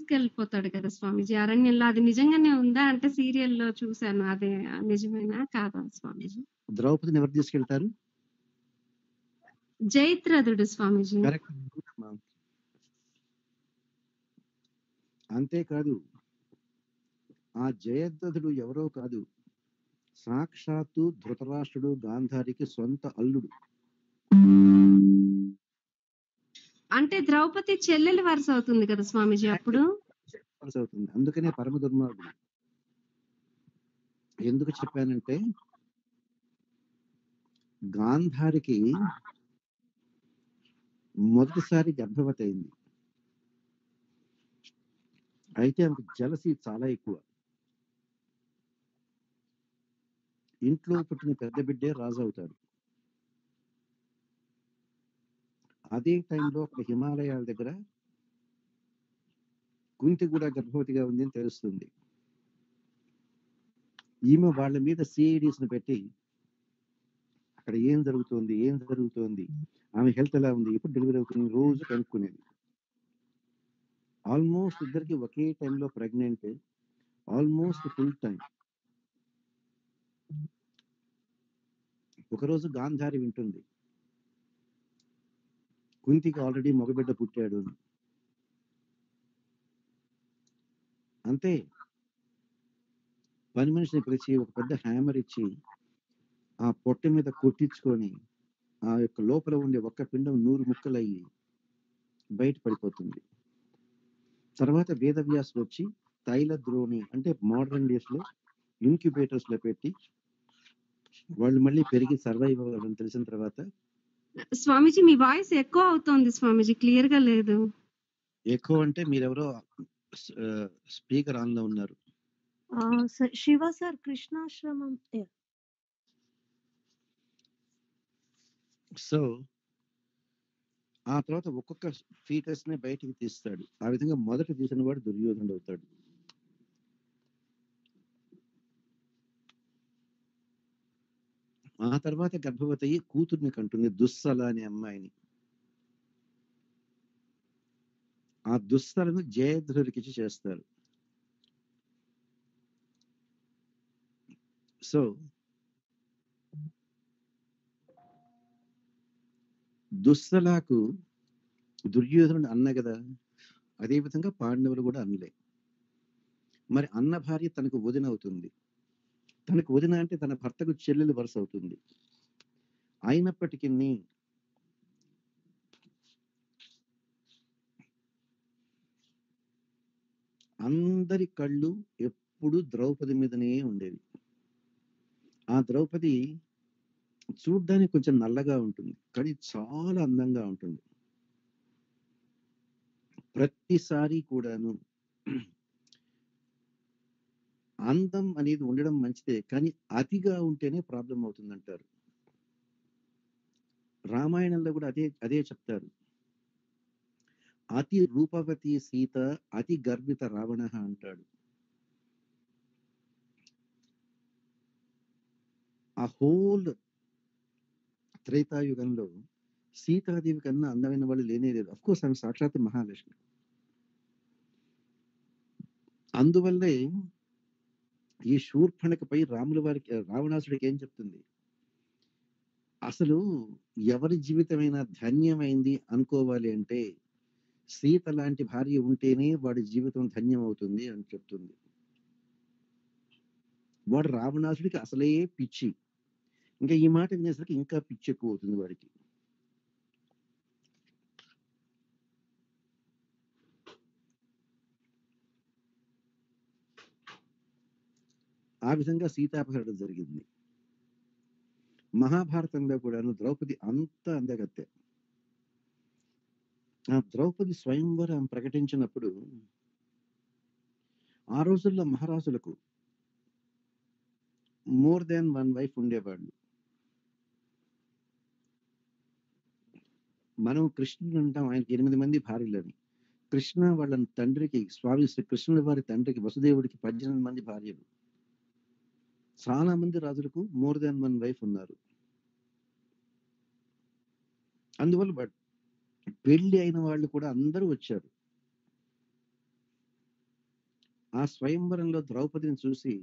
తీసుకెళ్ళిపోతాడు కదా స్వామీజీ అరణ్యంలో. అది నిజంగానే ఉందా? అంటే సీరియల్‌లో చూసాను. అదే నిజమేనా? కాదా స్వామీజీ? ద్రౌపదిని ఎవరు తీసుకెళ్తారు? జయద్రథుడు స్వామీజీ. కరెక్ట్. అంతేకాదు, ఆ జయద్రథుడు ఎవరో కాదు, సాక్షాత్తు ధృతరాష్ట్రుడు గాంధారికి సొంత అల్లుడు. అంటే ద్రౌపది చెల్లెలి వరుస అవుతుంది కదా స్వామీజీ అప్పుడు? అవుతుంది. అందుకనే పరమ దుర్మార్గుడు. ఎందుకు చెప్పానంటే, గాంధారికి మొదటిసారి గర్భవతి అయింది. అయితే ఆమెకు జలసి చాలా ఎక్కువ. ఇంట్లో పుట్టిన పెద్ద బిడ్డే రాజు అవుతాడు. అదే టైంలో అక్కడ హిమాలయాల దగ్గర కుంతి కూడా గర్భవతిగా ఉంది అని తెలుస్తుంది. ఈమె వాళ్ళ మీద సిఐడిస్ ని పెట్టి అక్కడ ఏం జరుగుతోంది, ఆమె హెల్త్ ఎలా ఉంది, ఎప్పుడు డెలివరీ అవుతుంది, రోజు కనుక్కునేది. ఆల్మోస్ట్ ఇద్దరికి ఒకే టైంలో ప్రెగ్నెంట్, ఆల్మోస్ట్ ఫుల్ టైం. ఒకరోజు గాంధారి వింటుంది, కుంతికి ఆల్రెడీ మగబిడ్డ పుట్టాడు. అంతే, పని మనిషిని పిలిచి ఒక పెద్ద హ్యామర్ ఇచ్చి ఆ పొట్ట మీద కొట్టించుకొని ఆ యొక్క లోపల ఉండే ఒక్క పిండం 100 ముక్కలయ్యి బయట పడిపోతుంది. తర్వాత వేదవ్యాసులు వచ్చి తైల ద్రోణి అంటే మోడర్న్ డేస్ లో ఇంక్యుబేటర్స్ లో పెట్టి వాళ్ళు మళ్ళీ పెరిగి సర్వైవ్ అవ్వాలని తెలిసిన తర్వాత. స్వామీజీ మీ వాయిస్ ఎక్కువ అవుతోంది స్వామీజీ, క్లియర్ గా లేదు. ఎక్కువ అంటే మీరెవరో స్పీకర్ ఆన్ లో ఉన్నారు. శివ సార్ కృష్ణాశ్రమం. సో ఆ తర్వాత ఒక్కొక్క ఫీటస్ ని బయటికి తీస్తాడు. ఆ విధంగా మొదట తీసిన వాడు దుర్యోధనుడు అవుతాడు. ఆ తర్వాత గర్భవతి అయ్యి కూతుర్ని కంటుంది, దుస్సల అనే అమ్మాయిని. ఆ దుస్సలను జయద్రథుడికి చేస్తారు. సో దుస్సలకు దుర్యోధనుడు అన్న కదా, అదే విధంగా పాండవులు కూడా అన్నలే. మరి అన్న భార్య తనకు వదిన అవుతుంది. తనకు వదిన అంటే తన భర్తకు చెల్లెలు వరుస అవుతుంది. అయినప్పటికీ అందరి కళ్ళు ఎప్పుడు ద్రౌపది మీదనే ఉండేవి. ఆ ద్రౌపది చూడ్డానికి కొంచెం నల్లగా ఉంటుంది, కానీ చాలా అందంగా ఉంటుంది. ప్రతిసారి కూడాను అందం అనేది ఉండడం మంచిదే, కానీ అతిగా ఉంటేనే ప్రాబ్లం అవుతుందంటారు. రామాయణంలో కూడా అదే చెప్తారు. అతి రూపవతి సీత, అతి గర్విత రావణ అంటాడు. ఆ హోల్ త్రేతాయుగంలో సీతాదేవి కన్నా అందమైన వాళ్ళు లేనే లేదు. అఫ్ కోర్స్ ఆమె సాక్షాత్ మహాలక్ష్మి. అందువల్లే ఈ శూర్పణఖపై రావణాసుడికి ఏం చెప్తుంది, అసలు ఎవరి జీవితమైనా ధన్యమైంది అనుకోవాలి అంటే సీత లాంటి భార్య ఉంటేనే వాడి జీవితం ధన్యం అవుతుంది అని చెప్తుంది. వాడు రావణాసుడికి అసలే పిచ్చి. ఇంకా ఈ మాట వినేసరికి ఇంకా పిచ్చి ఎక్కువ అవుతుంది వాడికి. ఆ విధంగా సీతాపహరణం జరిగింది. మహాభారతంలో కూడాను ద్రౌపది అంత అందగత్తె. ఆ ద్రౌపది స్వయంవరం ప్రకటించినప్పుడు ఆ రోజుల్లో మహారాజులకు మోర్ దాన్ 1 వైఫ్ ఉండేవాళ్ళు. మనం కృష్ణుడు అంటాం ఆయనకి 8 మంది భార్యలని. కృష్ణ వాళ్ళ తండ్రికి, స్వామి శ్రీ కృష్ణుడి వారి తండ్రికి వసుదేవుడికి 18 మంది భార్యలు. చాలా మంది రాజులకు మోర్ దాన్ 1 వైఫ్ ఉన్నారు. అందువల్ల పెళ్లి అయిన వాళ్ళు కూడా అందరూ వచ్చారు. ఆ స్వయంవరంలో ద్రౌపదిని చూసి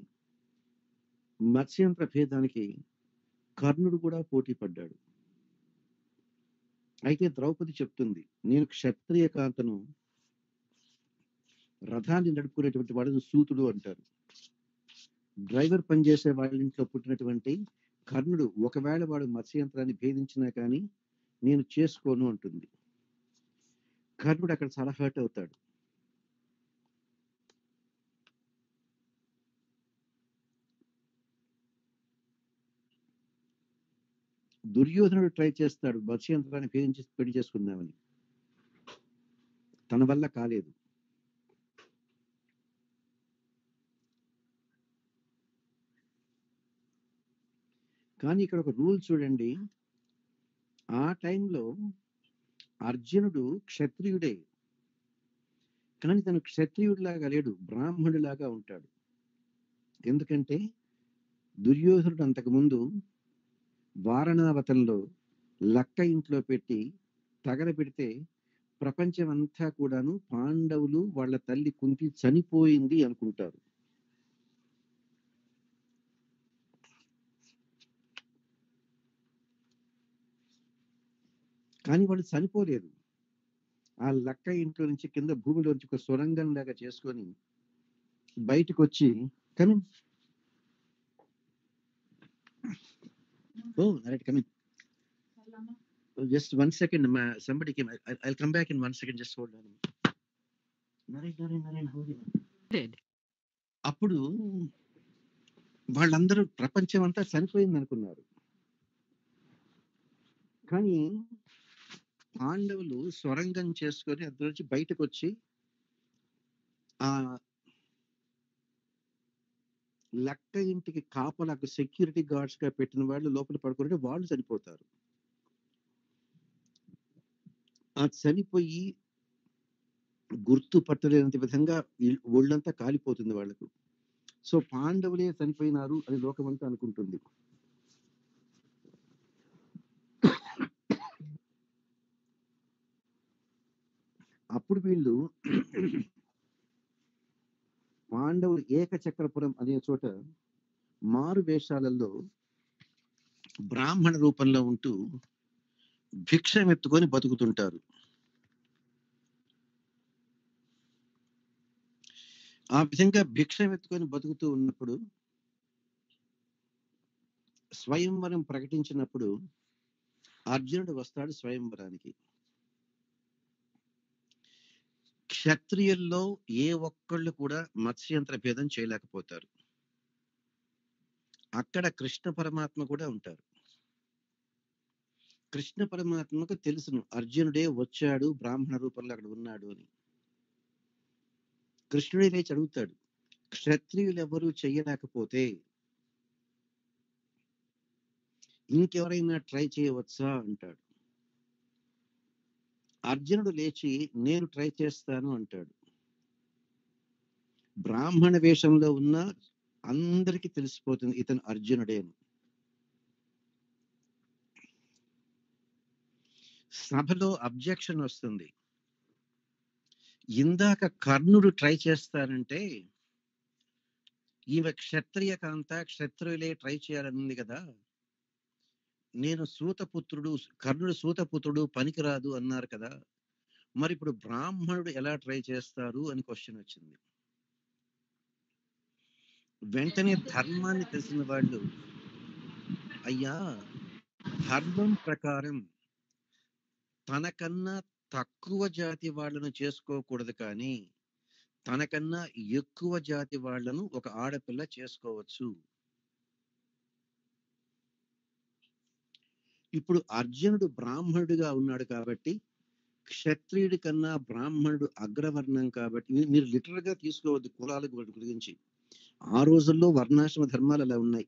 మత్స్యంత్ర భేదానికి కర్ణుడు కూడా పోటీ పడ్డాడు. అయితే ద్రౌపది చెప్తుంది, నేను క్షత్రియ కాంతను, రథాన్ని నడుపుకునేటువంటి వాడు సూతుడు అంటారు. డ్రైవర్ పనిచేసే వాళ్ళ ఇంట్లో పుట్టినటువంటి కర్ణుడు ఒకవేళ వాడు మత్స్యంత్రాన్ని భేదించినా కానీ నేను చేసుకోను అంటుంది. కర్ణుడు అక్కడ చాలా హర్ట్ అవుతాడు. దుర్యోధనుడు ట్రై చేస్తాడు మత్స్యంత్రాన్ని భేదించి పెళ్లి చేసుకుందామని, తన వల్ల కాలేదు. కానీ ఇక్కడ ఒక రూల్ చూడండి, ఆ టైంలో అర్జునుడు క్షత్రియుడే, కానీ తను క్షత్రియుడిలాగా లేడు, బ్రాహ్మణుడిలాగా ఉంటాడు. ఎందుకంటే దుర్యోధనుడు అంతకుముందు వారణావతంలో లక్క ఇంట్లో పెట్టి తగలబెడితే ప్రపంచం అంతా కూడాను పాండవులు వాళ్ళ తల్లి కుంతి చనిపోయింది అనుకుంటారు. కానీ వాళ్ళు చనిపోలేదు. ఆ లక్క ఇంట్లో నుంచి కింద భూమిలోంచి ఒక సొరంగం లాగా చేసుకొని బయటకు వచ్చి come in come in just 1 second, somebody came. I'll come back in 1 second, just hold on. Naren, hold on. అప్పుడు వాళ్ళందరూ ప్రపంచం అంతా చనిపోయింది అనుకున్నారు. కానీ పాండవులు స్వరంగం చేసుకొని అందులోంచి బయటకు వచ్చి ఆ లక్క ఇంటికి కాపలకు సెక్యూరిటీ గార్డ్స్ గా పెట్టిన వాళ్ళు లోపల పడుకుంటే వాళ్ళు చనిపోతారు. ఆ చనిపోయి గుర్తుపట్టలేనంత విధంగా ఒళ్ళంతా కాలిపోతుంది వాళ్ళకు. సో పాండవులే చనిపోయినారు అని లోకమంతా అనుకుంటుంది. అప్పుడు వీళ్ళు పాండవులు ఏకచక్రపురం అనే చోట మారు వేషాలలో బ్రాహ్మణ రూపంలో ఉంటూ భిక్షమెత్తుకొని బతుకుతుంటారు. ఆ విధంగా భిక్షమెత్తుకొని బతుకుతూ ఉన్నప్పుడు స్వయంవరం ప్రకటించినప్పుడు అర్జునుడు వస్తాడు స్వయంవరానికి. క్షత్రియుల్లో ఏ ఒక్కళ్ళు కూడా మత్స్యంత్ర భేదం చేయలేకపోతారు. అక్కడ కృష్ణ పరమాత్మ కూడా ఉంటారు. కృష్ణ పరమాత్మకు తెలుసును అర్జునుడే వచ్చాడు బ్రాహ్మణ రూపంలో అక్కడ ఉన్నాడు అని. కృష్ణుడే లేచి అడుగుతాడు, క్షత్రియులు ఎవరు చెయ్యలేకపోతే ఇంకెవరైనా ట్రై చేయవచ్చా అంటాడు. అర్జునుడు లేచి నేను ట్రై చేస్తాను అంటాడు. బ్రాహ్మణ వేషంలో ఉన్న అందరికీ తెలిసిపోతుంది ఇతను అర్జునుడే అని. సభలో అబ్జెక్షన్ వస్తుంది. ఇందాక కర్ణుడు ట్రై చేస్తానంటే ఈమె క్షత్రియ కాంత, క్షత్రియులే ట్రై చేయాలనుంది కదా, నేను సూతపుత్రుడు, కర్ణుడు సూతపుత్రుడు పనికిరాదు అన్నారు కదా, మరి ఇప్పుడు బ్రాహ్మణుడు ఎలా ట్రై చేస్తారు అని క్వశ్చన్ వచ్చింది. వెంటనే ధర్మాన్ని తెలిసిన వాళ్ళు, అయ్యా ధర్మం ప్రకారం తనకన్నా తక్కువ జాతి వాళ్ళను చేసుకోకూడదు, కానీ తనకన్నా ఎక్కువ జాతి వాళ్ళను ఒక ఆడపిల్ల చేసుకోవచ్చు. ఇప్పుడు అర్జునుడు బ్రాహ్మణుడిగా ఉన్నాడు కాబట్టి క్షత్రియుడి కన్నా బ్రాహ్మణుడు అగ్రవర్ణం కాబట్టి, మీరు లిటరల్ గా తీసుకోవద్దు కులాల గురించి, ఆ రోజుల్లో వర్ణాశ్రమ ధర్మాలు అలా ఉన్నాయి.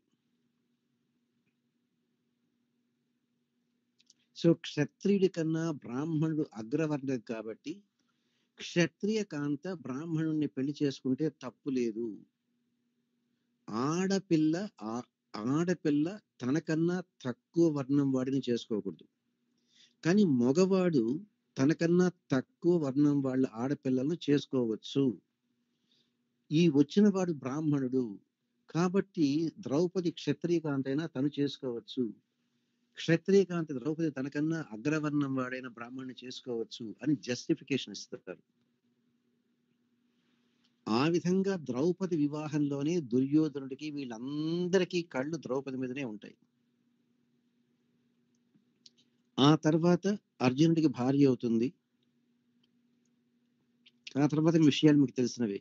సో క్షత్రియుడి కన్నా బ్రాహ్మణుడు అగ్రవర్ణం కాబట్టి క్షత్రియ కాంత బ్రాహ్మణుడిని పెళ్లి చేసుకుంటే తప్పు లేదు. ఆడపిల్ల తనకన్నా తక్కువ వర్ణం వాడిని చేసుకోకూడదు, కానీ మగవాడు తనకన్నా తక్కువ వర్ణం వాళ్ళ ఆడపిల్లలను చేసుకోవచ్చు. ఈ వచ్చిన వాడు బ్రాహ్మణుడు కాబట్టి ద్రౌపది క్షత్రియకాంతైనా తను చేసుకోవచ్చు, క్షత్రియకాంత ద్రౌపది తనకన్నా అగ్రవర్ణం వాడైన బ్రాహ్మణ్ణి చేసుకోవచ్చు అని జస్టిఫికేషన్ ఇస్తారు. ఆ విధంగా ద్రౌపది వివాహంలోనే దుర్యోధనుడికి వీళ్ళందరికీ కళ్ళు ద్రౌపది మీదనే ఉంటాయి. ఆ తర్వాత అర్జునుడికి భార్య అవుతుంది. ఆ తర్వాత విషయాలు మీకు తెలిసినవే.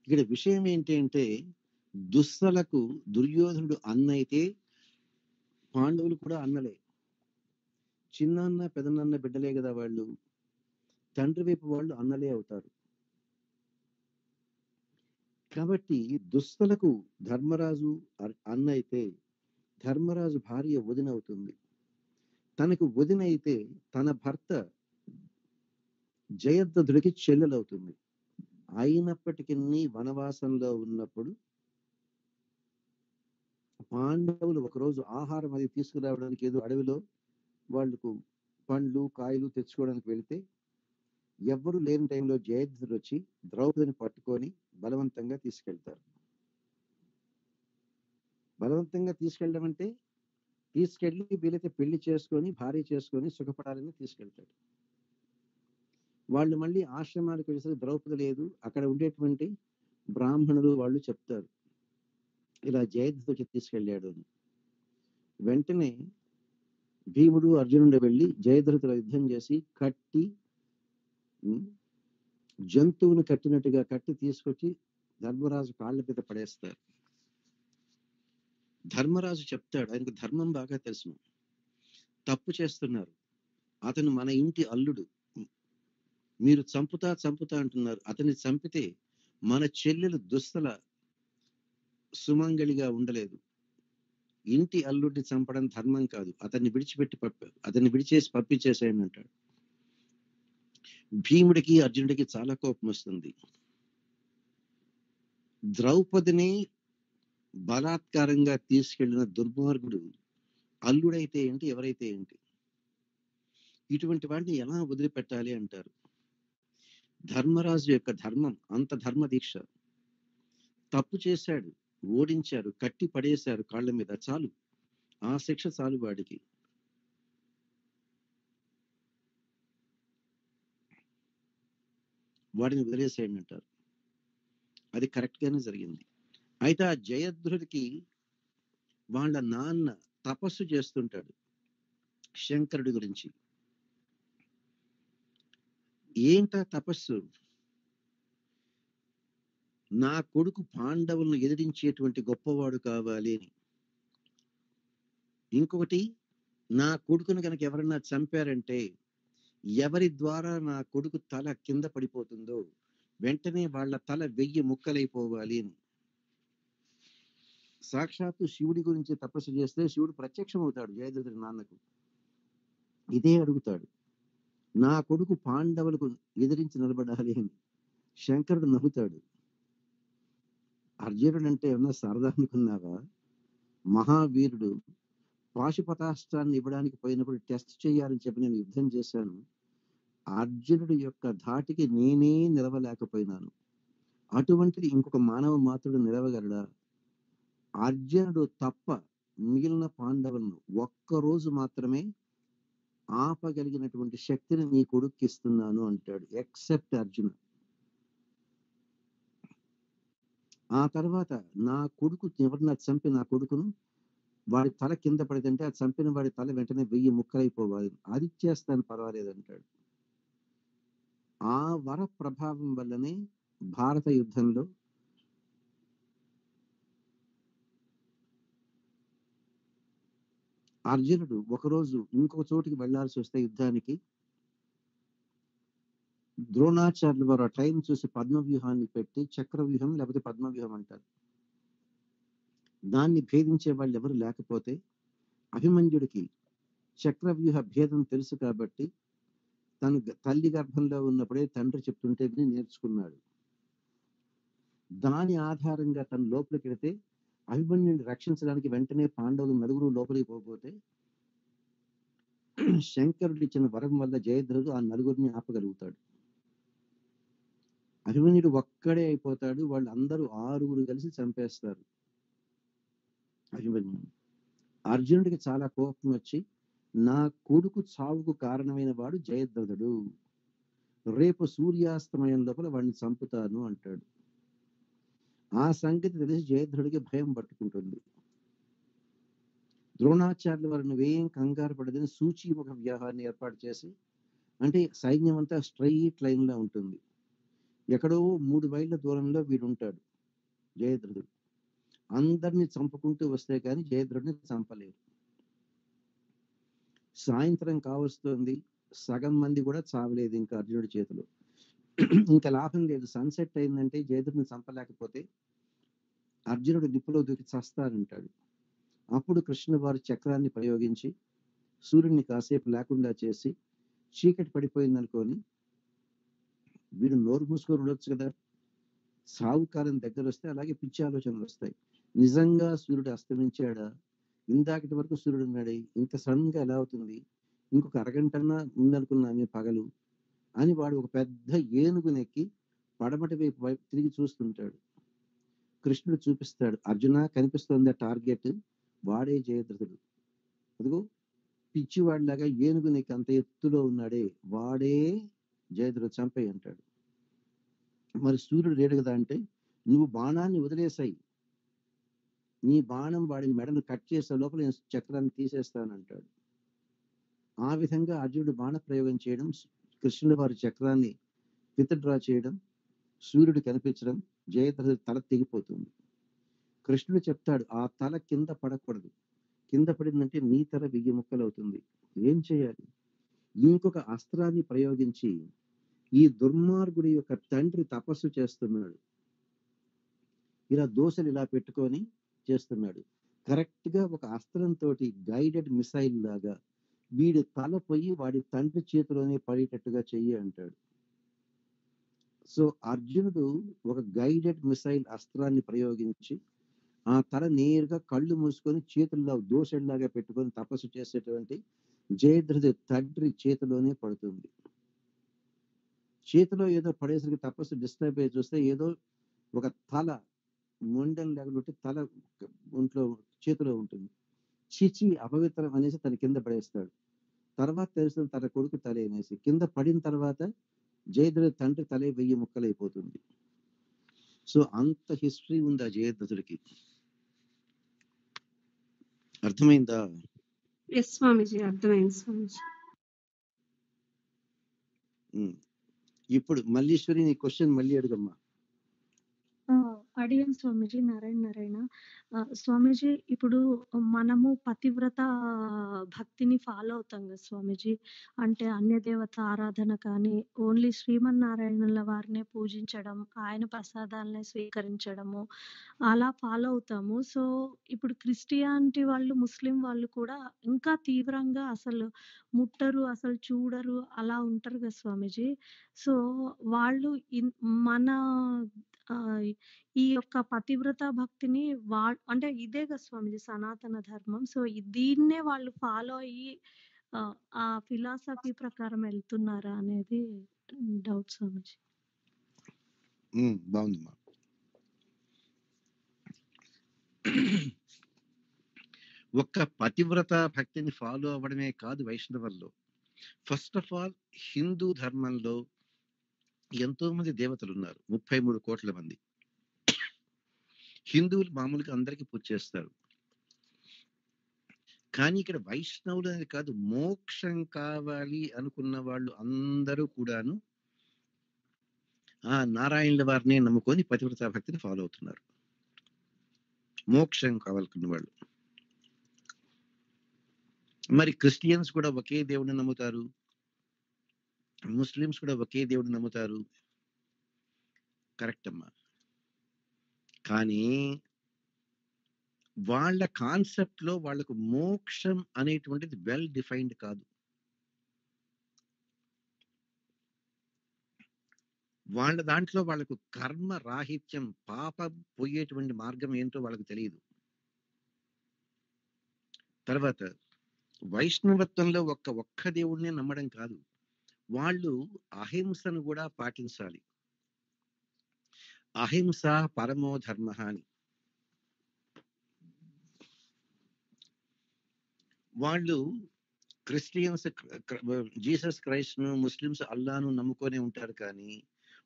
ఇక్కడ విషయం ఏంటి అంటే, దుస్సలకు దుర్యోధనుడు అన్న అయితే పాండవులు కూడా అన్నలే. చిన్నాన్న పెదనాన్న బిడ్డలే కదా వాళ్ళు, తండ్రి వైపు వాళ్ళు అన్నలే అవుతారు. కాబట్టి దుస్తలకు ధర్మరాజు అన్న అయితే ధర్మరాజు భార్య వదిన అవుతుంది. తనకు వదిన అయితే తన భర్త జయద్రథుడికి చెల్లెలవుతుంది. అయినప్పటికీ వనవాసంలో ఉన్నప్పుడు పాండవులు ఒకరోజు ఆహారం అది తీసుకురావడానికి ఏదో అడవిలో వాళ్ళకు పండ్లు కాయలు తెచ్చుకోవడానికి వెళితే ఎవ్వరు లేని టైంలో జయద్రథుడు వచ్చి ద్రౌపదిని పట్టుకొని బలవంతంగా తీసుకెళ్తారు. బలవంతంగా తీసుకెళ్ళడం అంటే తీసుకెళ్లి వీలైతే పెళ్లి చేసుకొని భార్య చేసుకొని సుఖపడాలని తీసుకెళ్తాడు. వాళ్ళు మళ్ళీ ఆశ్రమానికి వెళ్ళేసరికి ద్రౌపది లేదు. అక్కడ ఉండేటువంటి బ్రాహ్మణులు వాళ్ళు చెప్తారు ఇలా జయద్రథుడు తీసుకెళ్ళాడు అని. వెంటనే భీముడు అర్జునుడు వెళ్ళి జయద్రథుడు యుద్ధం చేసి కట్టి జంతువుని కట్టినట్టుగా కట్టి తీసుకొచ్చి ధర్మరాజు కాళ్ళ మీద పడేస్తారు. ధర్మరాజు చెప్తాడు, ఆయనకు ధర్మం బాగా తెలుసు, తప్పు చేస్తున్నారు, అతను మన ఇంటి అల్లుడు, మీరు చంపుతా అంటున్నారు, అతన్ని చంపితే మన చెల్లెలు దుస్తల సుమంగళిగా ఉండలేదు, ఇంటి అల్లుడిని చంపడం ధర్మం కాదు, అతన్ని విడిచేసి పంపించేసేయండి అంటాడు. భీముడికి అర్జునుడికి చాలా కోపం వస్తుంది. ద్రౌపదిని బలాత్కారంగా తీసుకెళ్లిన దుర్మార్గుడు అల్లుడైతే ఏంటి, ఎవరైతే ఏంటి, ఇటువంటి వాడిని ఎలా వదిలిపెట్టాలి అంటారు. ధర్మరాజు యొక్క ధర్మం అంత ధర్మ దీక్ష. తప్పు చేశాడు, ఓడించారు, కట్టి పడేశారు కాళ్ళ మీద, చాలు, ఆ శిక్ష చాలు వాడికి. వాడిని వదిలేసేయండి అంటారు. అది కరెక్ట్ గానే జరిగింది. అయితే ఆ జయద్రుడికి వాళ్ళ నాన్న తపస్సు చేస్తుంటాడు శంకరుడి గురించి. ఏంటా తపస్సు? నా కొడుకు పాండవులను ఎదిరించేటువంటి గొప్పవాడు కావాలి అని. ఇంకొకటి, నా కొడుకును కనుక ఎవరన్నా చంపారంటే ఎవరి ద్వారా నా కొడుకు తల కింద పడిపోతుందో వెంటనే వాళ్ళ తల 1000 ముక్కలైపోవాలి అని. సాక్షాత్తు శివుడి గురించి తపస్సు చేస్తే శివుడు ప్రత్యక్షం అవుతాడు జయద్రథుడి నాన్నకు. ఇదే అడుగుతాడు, నా కొడుకు పాండవులకు ఎదిరించి నిలబడాలి అని. శంకరుడు నవ్వుతాడు. అర్జునుడు అంటే ఏమన్నా సరదా అనుకున్నావా? మహావీరుడు. పాశుపతాస్త్రాన్ని ఇవ్వడానికి పోయినప్పుడు టెస్ట్ చేయాలని చెప్పి నేను యుద్ధం చేశాను. అర్జునుడి యొక్క ధాటికి నేనే నిలవలేకపోయినాను. అటువంటిది ఇంకొక మానవ మాత్రుడు నిలవగలడా? అర్జునుడు తప్ప మిగిలిన పాండవులను ఒక్కరోజు మాత్రమే ఆపగలిగినటువంటి శక్తిని నీ కొడుక్కి ఇస్తున్నాను అంటాడు, ఎక్సెప్ట్ అర్జున. ఆ తర్వాత నా కొడుకు ఎవరన్నా చంపి నా కొడుకును వాడి తల కింద పడిదంటే ఆ చంపిన వాడి తల వెంటనే 1000 ముక్కలైపోవాలి, అది చేస్తాను పర్వాలేదు అంటాడు. ఆ వర ప్రభావం వల్లనే భారత యుద్ధంలో అర్జునుడు ఒకరోజు ఇంకొక చోటికి వెళ్లాల్సి వస్తే యుద్ధానికి, ద్రోణాచార్యులు వారు ఆ టైం చూసి పద్మవ్యూహాన్ని పెట్టి, చక్రవ్యూహం లేకపోతే పద్మవ్యూహం అంటారు, దాన్ని భేదించే వాళ్ళు ఎవరు లేకపోతే అభిమన్యుడికి చక్రవ్యూహ భేదం తెలుసు కాబట్టి తను తల్లి గర్భంలో ఉన్నప్పుడే తండ్రి చెప్తుంటే విని నేర్చుకున్నాడు. దాని ఆధారంగా తను లోపలికి వెళితే అభిమన్యుడిని రక్షించడానికి వెంటనే పాండవులు నలుగురు లోపలికి పోతే శంకరుడు ఇచ్చిన వరం వల్ల జయద్రథుడు ఆ నలుగురిని ఆపగలుగుతాడు. అభిమన్యుడు ఒక్కడే అయిపోతాడు. వాళ్ళు అందరూ 6 కలిసి చంపేస్తారు అభిమన్యుడు. అర్జునుడికి చాలా కోపం వచ్చి, నా కొడుకు చావుకు కారణమైన వాడు జయద్రథుడు, రేపు సూర్యాస్తమయం లోపల వాడిని చంపుతాను అంటాడు. ఆ సంగతి తెలిసి జయద్రథుడికి భయం పట్టుకుంటుంది. ద్రోణాచార్యుల వారు నువ్వేం కంగారు పడదని సూచీముఖ వ్యూహాన్ని ఏర్పాటు చేసి, అంటే సైన్యం అంతా స్ట్రైట్ లైన్ లో ఉంటుంది. ఎక్కడో 3 మైళ్ళ దూరంలో వీడు ఉంటాడు జయద్రథుడు. అందరినీ చంపుకుంటూ వస్తే కానీ జయద్రథుడిని చంపలేరు. సాయంత్రం కావస్తుంది, సగం మంది కూడా చావలేదు ఇంకా అర్జునుడి చేతిలో. ఇంకా లాభం లేదు. సన్సెట్ అయిందంటే జయద్రథుడిని చంపలేకపోతే అర్జునుడు నిప్పులో దూకి చస్తానంటాడు. అప్పుడు కృష్ణ వారు చక్రాన్ని ప్రయోగించి సూర్యుడిని కాసేపు లేకుండా చేసి, చీకటి పడిపోయిందనుకొని వీడు నోరు మూసుకొని ఉండొచ్చు కదా, సావు కాలం దగ్గర వస్తే అలాగే పిచ్చి ఆలోచనలు వస్తాయి. నిజంగా సూర్యుడు అస్తమించాడా, ఇందాకటి వరకు సూర్యుడు ఉన్నాడే, ఇంత సడన్ గా ఎలా అవుతుంది, ఇంకొక అరగంటన్నా ఉందనుకున్నామే పగలు అని వాడు ఒక పెద్ద ఏనుగునెక్కి పడమటి వైపు తిరిగి చూస్తుంటాడు. కృష్ణుడు చూపిస్తాడు, అర్జున కనిపిస్తోంది టార్గెట్, వాడే జయద్రథుడు. అదిగో పిచ్చివాడిలాగా ఏనుగునెక్కి అంత ఎత్తులో ఉన్నాడే, వాడే జయద్రథుడు, చంపేయి అంటాడు. మరి సూర్యుడు లేడు కదా అంటే, నువ్వు బాణాన్ని వదిలేసాయి, నీ బాణం వాడి మెడను కట్ చేసే లోపల నేను చక్రాన్ని తీసేస్తానంటాడు. ఆ విధంగా అర్జునుడు బాణ ప్రయోగం చేయడం, కృష్ణుడు వారి చక్రాన్ని విత్డ్రా చేయడం, సూర్యుడు కనిపించడం, జయద్రథుడి తల తెగిపోతుంది. కృష్ణుడు చెప్తాడు, ఆ తల కింద పడకూడదు, కింద పడిందంటే నీ తల 1000 ముక్కలు అవుతుంది. ఏం చేయాలి? ఇంకొక అస్త్రాన్ని ప్రయోగించి ఈ దుర్మార్గుడి యొక్క తండ్రి తపస్సు చేస్తున్నాడు, ఇలా దోశలు ఇలా పెట్టుకొని చేస్తున్నాడు. కరెక్ట్ గా ఒక అస్త్రంతో గైడెడ్ మిసైల్ లాగా వీడి తల పోయి వాడి తండ్రి చేతిలోనే పడేటట్టుగా చెయ్యి అంటాడు. సో అర్జునుడు ఒక గైడెడ్ మిసైల్ అస్త్రాన్ని ప్రయోగించి ఆ తల నేరుగా కళ్ళు మూసుకొని చేతుల్లో దోశల్లాగా పెట్టుకొని తపస్సు చేసేటువంటి జయద్రథుడి తండ్రి చేతిలోనే పడుతుంది. చేతిలో ఏదో పడేసరికి తపస్సు డిస్టర్బ్ అయ్యి చూస్తే ఏదో ఒక తల మొండెం లేకుంటే తల ఒంట్లో చేతిలో ఉంటుంది. చిచి అపవిత్రం అనేసి తన కింద పడేస్తాడు. తర్వాత తెలుస్తుంది తన కొడుకు తల అనేసి. కింద పడిన తర్వాత జయద్రథుడి తండ్రి తలే 1000 ముక్కలైపోతుంది. సో అంత హిస్టరీ ఉంది ఆ జయద్రథుడికి. అర్థమైందా? ఎస్ స్వామీజీ, అర్థమైంది స్వామీజీ. ఇప్పుడు మల్లీశ్వరి నీ క్వశ్చన్ మళ్ళీ అడుగమ్మా. అడిగాను స్వామీజీ. నారాయణ. స్వామీజీ, ఇప్పుడు మనము పతివ్రత భక్తిని ఫాలో అవుతాం కదా స్వామీజీ. అంటే అన్య దేవత ఆరాధన కానీ, ఓన్లీ శ్రీమన్నారాయణుల వారినే పూజించడం, ఆయన ప్రసాదాలనే స్వీకరించడము, అలా ఫాలో అవుతాము. సో, ఇప్పుడు క్రిస్టియానిటీ వాళ్ళు, ముస్లిం వాళ్ళు కూడా ఇంకా తీవ్రంగా అసలు ముట్టరు, అసలు చూడరు, అలా ఉంటారు కదా స్వామీజీ. సో, వాళ్ళు మన ఈ యొక్క పతివ్రత భక్తిని అంటే ఇదే కదా స్వామీజీ సనాతన ధర్మం. సో, దీన్నే వాళ్ళు ఫాలో అయ్యి ఆ ఫిలాసఫీ ప్రకారం వెళ్తున్నారా అనేది డౌట్ స్వామీజీ. బాగుందమ్మా. ఒక్క పతివ్రత భక్తిని ఫాలో అవ్వడమే కాదు వైష్ణవుల్లో. ఫస్ట్ ఆఫ్ ఆల్ హిందూ ధర్మంలో ఎంతో మంది దేవతలు ఉన్నారు, 33 కోట్ల మంది. హిందువులు మామూలుగా అందరికీ పూజ చేస్తారు. కానీ ఇక్కడ వైష్ణవులు అనేది కాదు, మోక్షం కావాలి అనుకున్న వాళ్ళు అందరూ కూడాను ఆ నారాయణుల వారిని నమ్ముకొని పతివ్రత భక్తిని ఫాలో అవుతున్నారు. మోక్షం కావాలనుకున్న వాళ్ళు. మరి క్రిస్టియన్స్ కూడా ఒకే దేవుడిని నమ్ముతారు, ముస్లిమ్స్ కూడా ఒకే దేవుడిని నమ్ముతారు. కరెక్ట్ అమ్మా. కానీ వాళ్ళ కాన్సెప్ట్ లో వాళ్ళకు మోక్షం అనేటువంటిది వెల్ డిఫైన్డ్ కాదు. వాళ్ళ దాంట్లో వాళ్ళకు కర్మ రాహిత్యం, పాపం పోయేటువంటి మార్గం ఏంటో వాళ్ళకు తెలియదు. తర్వాత వైష్ణవత్వంలో ఒక్క దేవుడినే నమ్మడం కాదు, వాళ్ళు అహింసను కూడా పాటించాలి. అహింస పరమో ధర్మ అని. వాళ్ళు క్రిస్టియన్స్ జీసస్ క్రైస్ట్ ను, ముస్లిమ్స్ అల్లాను నమ్ముకొని ఉంటారు, కానీ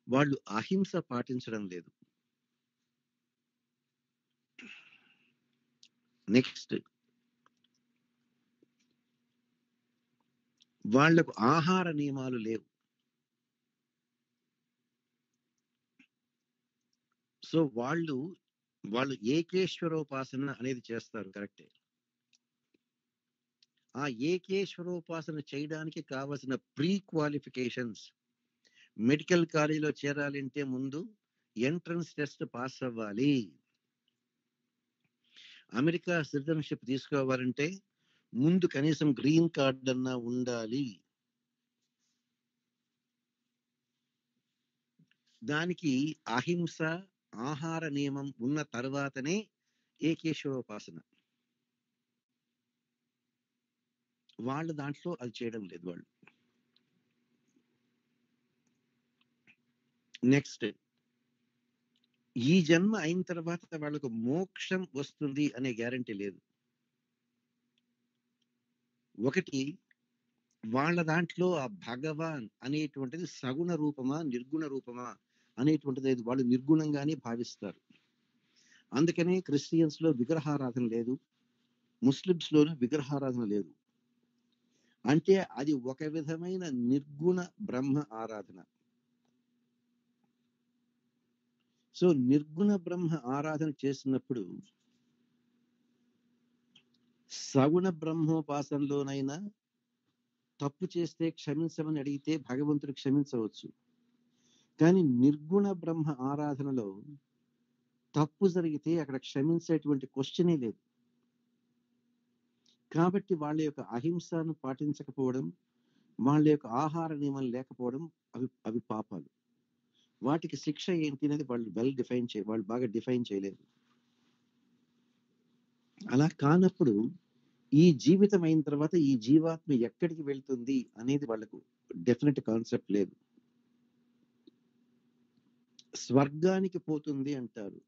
వాళ్ళు అహింస పాటించడం లేదు. నెక్స్ట్, వాళ్లకు ఆహార నియమాలు లేవు. సో వాళ్ళు ఏకేశ్వరోపాసన అనేది చేస్తారు, కరెక్టే. ఆ ఏకేశ్వరోపాసన చేయడానికి కావలసిన ప్రీ క్వాలిఫికేషన్స్, మెడికల్ కాలేజీలో చేరాలంటే ముందు ఎంట్రన్స్ టెస్ట్ పాస్ అవ్వాలి. అమెరికా సిటిజన్షిప్ తీసుకోవాలంటే ముందు కనీసం గ్రీన్ కార్డ్ అన్నా ఉండాలి. దానికి అహింస, ఆహార నియమం ఉన్న తర్వాతనే ఏకేశ్వరోపాసన. వాళ్ళ దాంట్లో అది చేయడం లేదు వాళ్ళు. నెక్స్ట్, ఈ జన్మ అయిన తర్వాత వాళ్ళకు మోక్షం వస్తుంది అనే గ్యారంటీ లేదు. ఒకటి, వాళ్ళ దాంట్లో ఆ భగవాన్ అనేటువంటిది సగుణ రూపమా నిర్గుణ రూపమా అనేటువంటిది వాళ్ళు నిర్గుణంగానే భావిస్తారు. అందుకనే క్రిస్టియన్స్ లో విగ్రహారాధన లేదు, ముస్లిమ్స్ లోనూ విగ్రహారాధన లేదు. అంటే అది ఒక విధమైన నిర్గుణ బ్రహ్మ ఆరాధన. సో నిర్గుణ బ్రహ్మ ఆరాధన చేసినప్పుడు సగుణ బ్రహ్మోపాసనలోనైనా తప్పు చేస్తే క్షమించమని అడిగితే భగవంతుడు క్షమించవచ్చు. కానీ నిర్గుణ బ్రహ్మ ఆరాధనలో తప్పు జరిగితే అక్కడ క్షమించేటువంటి క్వశ్చనే లేదు. కాబట్టి వాళ్ళ యొక్క అహింసను పాటించకపోవడం, వాళ్ళ యొక్క ఆహార నియమం లేకపోవడం అవి పాపాలు. వాటికి శిక్ష ఏంటి అనేది వాళ్ళు బాగా డిఫైన్ చేయలేదు. అలా కానప్పుడు ఈ జీవితం అయిన తర్వాత ఈ జీవాత్మ ఎక్కడికి వెళ్తుంది అనేది వాళ్ళకు డెఫినెట్ కాన్సెప్ట్ లేదు. స్వర్గానికి పోతుంది అంటారు,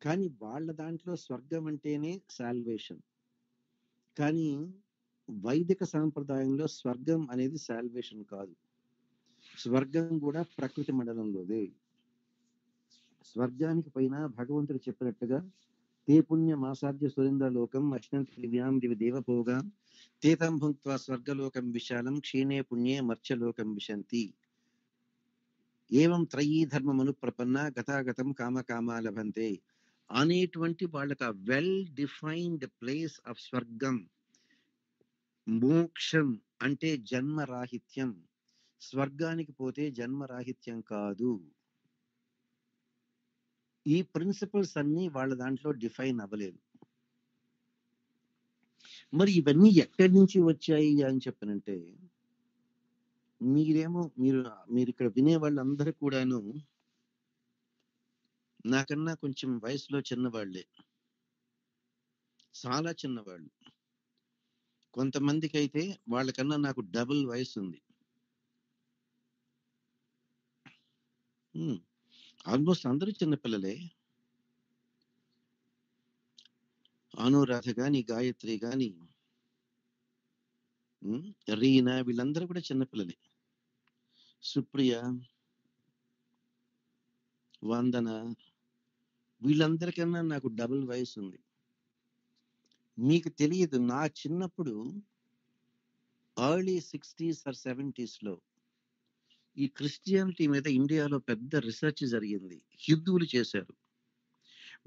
కానీ వాళ్ళ దాంట్లో స్వర్గం అంటేనే సాల్వేషన్. కానీ వైదిక సాంప్రదాయంలో స్వర్గం అనేది సాల్వేషన్ కాదు. స్వర్గం కూడా ప్రకృతి మండలంలోదే. స్వర్గానికి పైన భగవంతుడు చెప్పినట్టుగా తే పుణ్యమాసాద్య సురేంద్ర లోకం అశ్నంతి దివ్యాం దివి దేవభోగా తేతం భుక్త్వా స్వర్గలోకం విశాలం క్షీణే పుణ్యే మర్త్యలోకం విశంతి ఏవం త్రయీ ధర్మమను ప్రపన్న గతాగతం కామకామా లభంతే అనేటువంటి వాళ్ళకి ఆ వెల్ డిఫైన్డ్ ప్లేస్ ఆఫ్ స్వర్గం. మోక్షం అంటే జన్మరాహిత్యం. స్వర్గానికి పోతే జన్మరాహిత్యం కాదు. ఈ ప్రిన్సిపల్స్ అన్ని వాళ్ళ దాంట్లో డిఫైన్ అవ్వలేదు. మరి ఇవన్నీ ఎక్కడి నుంచి వచ్చాయి అని చెప్పనంటే, మీరు ఇక్కడ వినే వాళ్ళందరూ కూడాను నాకన్నా కొంచెం వయసులో చిన్నవాళ్లే, చాలా చిన్నవాళ్ళు. కొంతమందికి అయితే వాళ్ళకన్నా నాకు డబుల్ వయసు ఉంది. ఆల్మోస్ట్ అందరూ చిన్నపిల్లలే. అనురాధ గాని, గాయత్రి గాని, రీనా, వీళ్ళందరూ కూడా చిన్నపిల్లలే. సుప్రియ, వందన, వీళ్ళందరికన్నా నాకు డబుల్ వయసు ఉంది. మీకు తెలియదు, నా చిన్నప్పుడు ఎర్లీ 60s or 70s లో ఈ క్రిస్టియానిటీ మీద ఇండియాలో పెద్ద రీసెర్చ్ జరిగింది. హిందువులు చేశారు,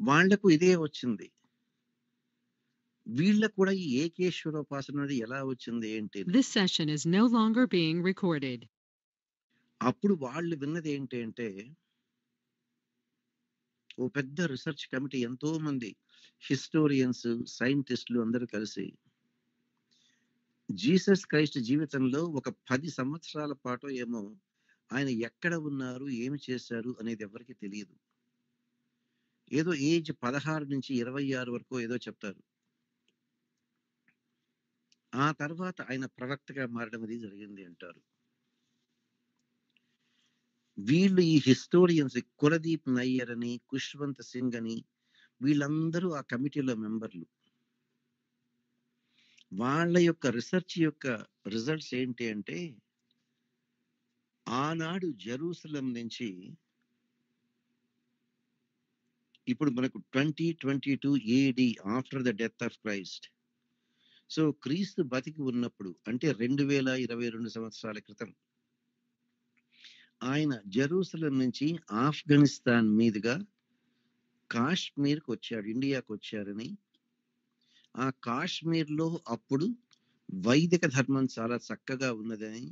వాళ్లకు ఇదే వచ్చింది. వీళ్ళకు కూడా ఈ ఏకేశ్వరోపాసన అనేది ఎలా వచ్చింది ఏంటి? This session is no longer being recorded. అప్పుడు వాళ్ళు విన్నది ఏంటి అంటే, ఓ పెద్ద రీసెర్చ్ కమిటీ, ఎంతో మంది హిస్టోరియన్స్, సైంటిస్టులు అందరూ కలిసి జీసస్ క్రైస్ట్ జీవితంలో ఒక 10 సంవత్సరాల పాటు ఏమో ఆయన ఎక్కడ ఉన్నారు, ఏమి చేశారు అనేది ఎవరికి తెలియదు. ఏదో ఏజ్ 16 నుంచి 26 వరకు ఏదో చెప్తారు. ఆ తర్వాత ఆయన ప్రవక్తగా మారడం అది జరిగింది అంటారు. వీళ్ళు ఈ హిస్టోరియన్స్ కులదీప్ నయ్యర్ అని, ఖుష్వంత్ సింగ్ అని, వీళ్ళందరూ ఆ కమిటీలో మెంబర్లు. వాళ్ళ యొక్క రీసెర్చ్ యొక్క రిజల్ట్స్ ఏంటి అంటే, ఆనాడు జెరూసలం నుంచి ఇప్పుడు మనకు 2022 AD after the death of Christ. So క్రీస్తు బతికి ఉన్నప్పుడు అంటే 2022 సంవత్సరాల క్రితం ఆయన జెరూసలం నుంచి ఆఫ్ఘనిస్తాన్ మీదుగా కాశ్మీర్కి వచ్చాడు, ఇండియాకు వచ్చారని. ఆ కాశ్మీర్లో అప్పుడు వైదిక ధర్మం చాలా చక్కగా ఉన్నదని.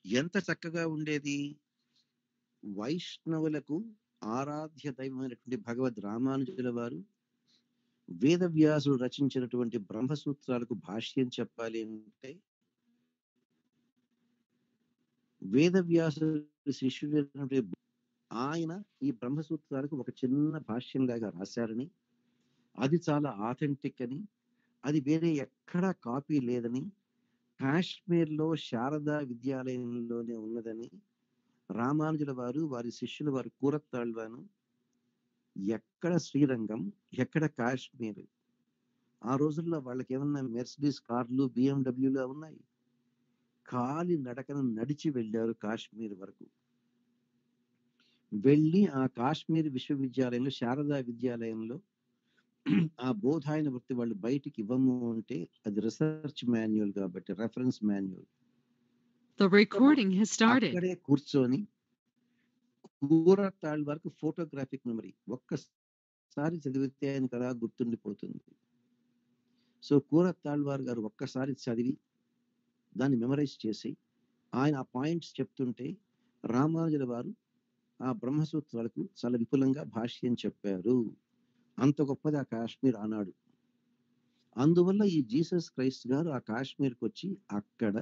ఎంత చక్కగా ఉండేది? వైష్ణవులకు ఆరాధ్య దైవమైనటువంటి భగవద్ రామానుజుల వారు వేదవ్యాసుడు రచించినటువంటి బ్రహ్మసూత్రాలకు భాష్యం చెప్పాలి అంటే వేదవ్యాసుడి శిష్యుడైనటువంటి ఆయన ఈ బ్రహ్మసూత్రాలకు ఒక చిన్న భాష్యంలాగా రాశారని, అది చాలా ఆథెంటిక్ అని, అది వేరే ఎక్కడా కాపీ లేదని, కాశ్మీర్లో శారదా విద్యాలయంలోనే ఉన్నదని రామానుజుల వారు వారి శిష్యుల వారు కూరత్తాళ్వాను ఎక్కడ శ్రీరంగం ఎక్కడ కాశ్మీర్. ఆ రోజుల్లో వాళ్ళకి ఏమన్నా మెర్సిడీస్ కార్లు బిఎండబ్ల్యూలు ఉన్నాయి. కాలి నడకను నడిచి వెళ్ళారు కాశ్మీర్ వరకు. వెళ్ళి ఆ కాశ్మీర్ విశ్వవిద్యాలయంలో శారదా విద్యాలయంలో ఆ బోధాయన వృత్తి వాళ్ళు బయటికి ఇవ్వము అంటే అది రీసెర్చ్ మాన్యువల్ కాబట్టి reference manual. The recording has started. అక్కడే కూర్చొని కూరతాళ్ వరకు ఫోటోగ్రాఫిక్ మెమరీ ఒక్కసారి చదివితే ఆయనకు అలా గుర్తుండిపోతుంది. సో కూరతాళ్వార్ గారు ఒక్కసారి చదివి దాన్ని మెమరైజ్ చేసి ఆయన ఆ పాయింట్స్ చెప్తుంటే రామానుజుల వారు ఆ బ్రహ్మసూత్రాలకు చాలా విపులంగా భాష్యం చెప్పారు. అంత గొప్పది ఆ కాశ్మీర్ ఆనాడు. అందువల్ల ఈ జీసస్ క్రైస్ట్ గారు ఆ కాశ్మీర్కి వచ్చి అక్కడ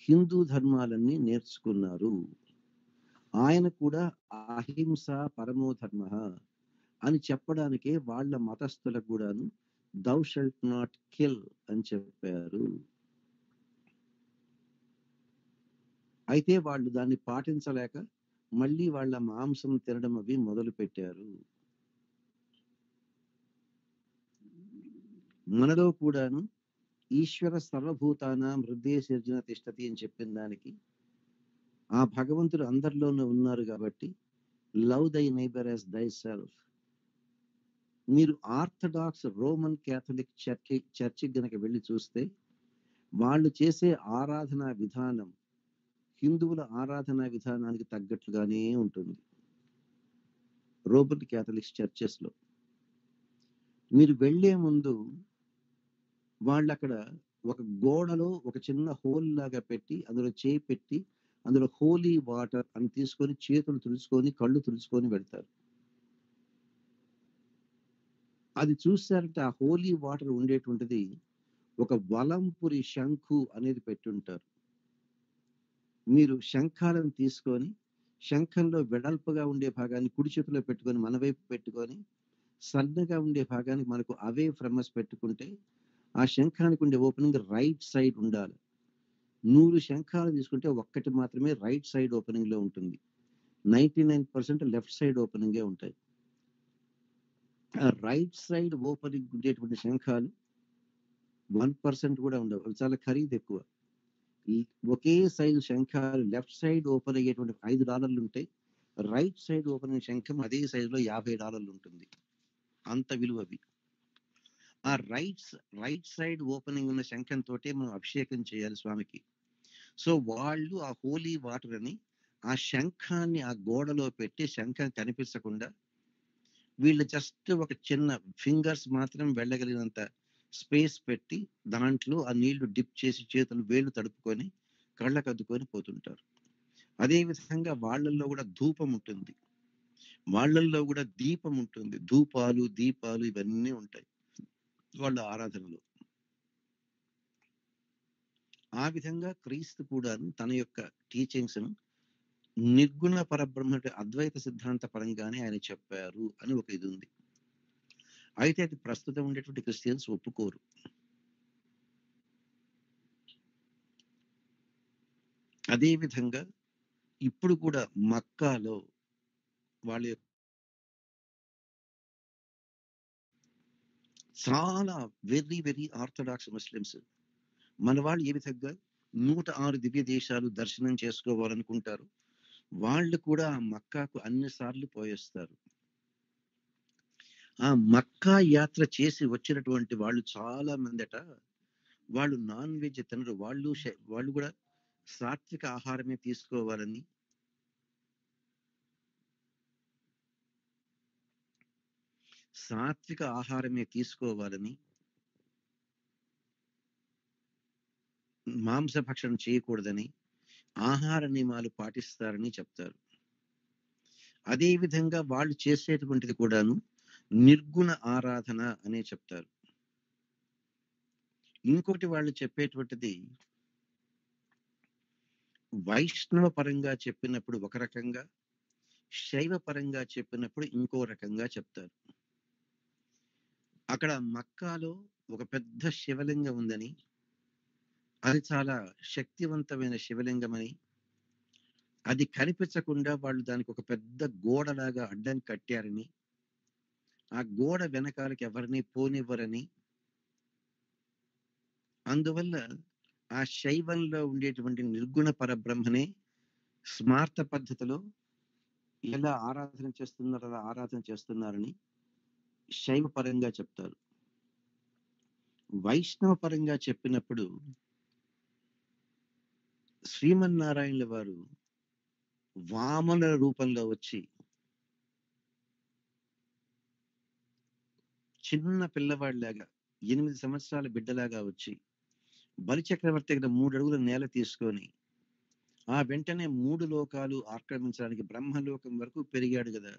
హిందూ ధర్మాలన్నీ నేర్చుకున్నారు. ఆయన కూడా అహింస పరమో ధర్మ అని చెప్పడానికే వాళ్ళ మతస్థులకు కూడాను దౌ షల్ట్ నాట్ కిల్ అని చెప్పారు. అయితే వాళ్ళు దాన్ని పాటించలేక మళ్ళీ వాళ్ళ మాంసం తినడం అవి మొదలు పెట్టారు. మనలో కూడాను ఈశ్వర సర్వభూతానాం హృదయ సర్జన తిష్టతి అని చెప్పిన దానికి ఆ భగవంతుడు అందరిలోనూ ఉన్నారు కాబట్టి లవ్ దై నైబర్ యాజ్ దై సెల్ఫ్. మీరు ఆర్థడాక్స్ రోమన్ క్యాథలిక్ చర్చి గనక వెళ్ళి చూస్తే వాళ్ళు చేసే ఆరాధనా విధానం హిందువుల ఆరాధనా విధానానికి తగ్గట్లుగానే ఉంటుంది. రోమన్ క్యాథలిక్ చర్చెస్ లో మీరు వెళ్లే ముందు వాళ్ళు అక్కడ ఒక గోడలో ఒక చిన్న హోల్ లాగా పెట్టి అందులో చేయి పెట్టి అందులో హోలీ వాటర్ అని తీసుకొని చేతులు తుడుచుకొని కళ్ళు తుడుచుకొని వెళ్తారు. అది చూస్తారంటే ఆ హోలీ వాటర్ ఉండేటువంటిది ఒక వలంపురి శంఖు అనేది పెట్టుంటారు. మీరు శంఖాలను తీసుకొని శంఖంలో వెడల్పుగా ఉండే భాగాన్ని కుడి చేతిలో పెట్టుకొని మన వైపు పెట్టుకొని సన్నగా ఉండే భాగానికి మనకు అవే ఫ్రమస్ పెట్టుకుంటే ఆ శంఖానికి ఉండే ఓపెనింగ్ రైట్ సైడ్ ఉండాలి. 100 శంఖాలు తీసుకుంటే ఒక్కటి మాత్రమే రైట్ సైడ్ ఓపెనింగ్ లో ఉంటుంది. 99% లెఫ్ట్ సైడ్ ఓపెనింగే ఉంటాయి. ఆ రైట్ సైడ్ ఓపెనింగ్ ఉండేటువంటి శంఖాలు 1% కూడా ఉండవు, అవి చాలా ఖరీదు ఎక్కువ. ఒకే సైజు శంఖాలు లెఫ్ట్ సైడ్ ఓపెన్ అయ్యేటువంటి $5 ఉంటాయి. రైట్ సైడ్ ఓపెనింగ్ శంఖం అదే సైజులో $50 ఉంటుంది. అంత విలువవి. ఆ రైట్ సైడ్ ఓపెనింగ్ ఉన్న శంఖంతో మనం అభిషేకం చేయాలి స్వామికి. సో వాళ్ళు ఆ హోలీ వాటర్ అని ఆ శంఖాన్ని ఆ గోడలో పెట్టి శంఖం కనిపించకుండా వీళ్ళు జస్ట్ ఒక చిన్న ఫింగర్స్ మాత్రం వెళ్ళగలిగినంత స్పేస్ పెట్టి దాంట్లో ఆ నీళ్లు డిప్ చేసి చేతులు వేళ్ళు తడుపుకొని కళ్ళకు అద్దుకొని పోతుంటారు. అదే విధంగా వాళ్ళల్లో కూడా ధూపం ఉంటుంది, వాళ్ళల్లో కూడా దీపం ఉంటుంది. ధూపాలు దీపాలు ఇవన్నీ ఉంటాయి వాళ్ళ ఆరాధనలో. ఆ విధంగా క్రీస్తు కూడా తన యొక్క టీచింగ్స్ ను నిర్గుణ పరబ్రహ్మ అద్వైత సిద్ధాంత పరంగానే ఆయన చెప్పారు అని ఒక ఇది ఉంది. అయితే అది ప్రస్తుతం ఉండేటువంటి క్రిస్టియన్స్ ఒప్పుకోరు. అదే విధంగా ఇప్పుడు కూడా మక్కాలో వాళ్ళ యొక్క చాలా వెరీ వెరీ ఆర్థడాక్స్ ముస్లిమ్స్, మన వాళ్ళు ఏ విధంగా 106 దివ్య దేశాలు దర్శనం చేసుకోవాలనుకుంటారు, వాళ్ళు కూడా ఆ మక్కాకు అన్ని సార్లు పోయేస్తారు. ఆ మక్కా యాత్ర చేసి వచ్చినటువంటి వాళ్ళు చాలా మందట వాళ్ళు నాన్ వెజ్ తినరు, వాళ్ళు కూడా సాత్విక ఆహారమే తీసుకోవాలని, సాత్విక ఆహారమే తీసుకోవాలని, మాంసభక్షణం చేయకూడదని, ఆహార నియమాలు పాటిస్తారని చెప్తారు. అదే విధంగా వాళ్ళు చేసేటువంటిది కూడాను నిర్గుణ ఆరాధన అనే చెప్తారు. ఇంకొకటి వాళ్ళు చెప్పేటువంటిది వైష్ణవ పరంగా చెప్పినప్పుడు ఒక రకంగా, శైవ పరంగా చెప్పినప్పుడు ఇంకో రకంగా చెప్తారు. అక్కడ మక్కాలో ఒక పెద్ద శివలింగం ఉందని, అది చాలా శక్తివంతమైన శివలింగం అని, అది కనిపించకుండా వాళ్ళు దానికి ఒక పెద్ద గోడలాగా అడ్డం కట్టారని, ఆ గోడ వెనకాలకి ఎవరిని పోనివ్వరని, అందువల్ల ఆ శైవంలో ఉండేటువంటి నిర్గుణ పరబ్రహ్మనే స్మార్త పద్ధతిలో ఎలా ఆరాధన చేస్తున్నారో అలా ఆరాధన చేస్తున్నారని శైవ పరంగా చెప్తారు. వైష్ణవ పరంగా చెప్పినప్పుడు శ్రీమన్నారాయణుల వారు వామన రూపంలో వచ్చి చిన్న పిల్లవాడిలాగా 8 సంవత్సరాల బిడ్డలాగా వచ్చి బలిచక్రవర్తి దగ్గర 3 అడుగుల నేల తీసుకొని ఆ వెంటనే 3 లోకాలు ఆక్రమించడానికి బ్రహ్మలోకం వరకు పెరిగాడు కదా.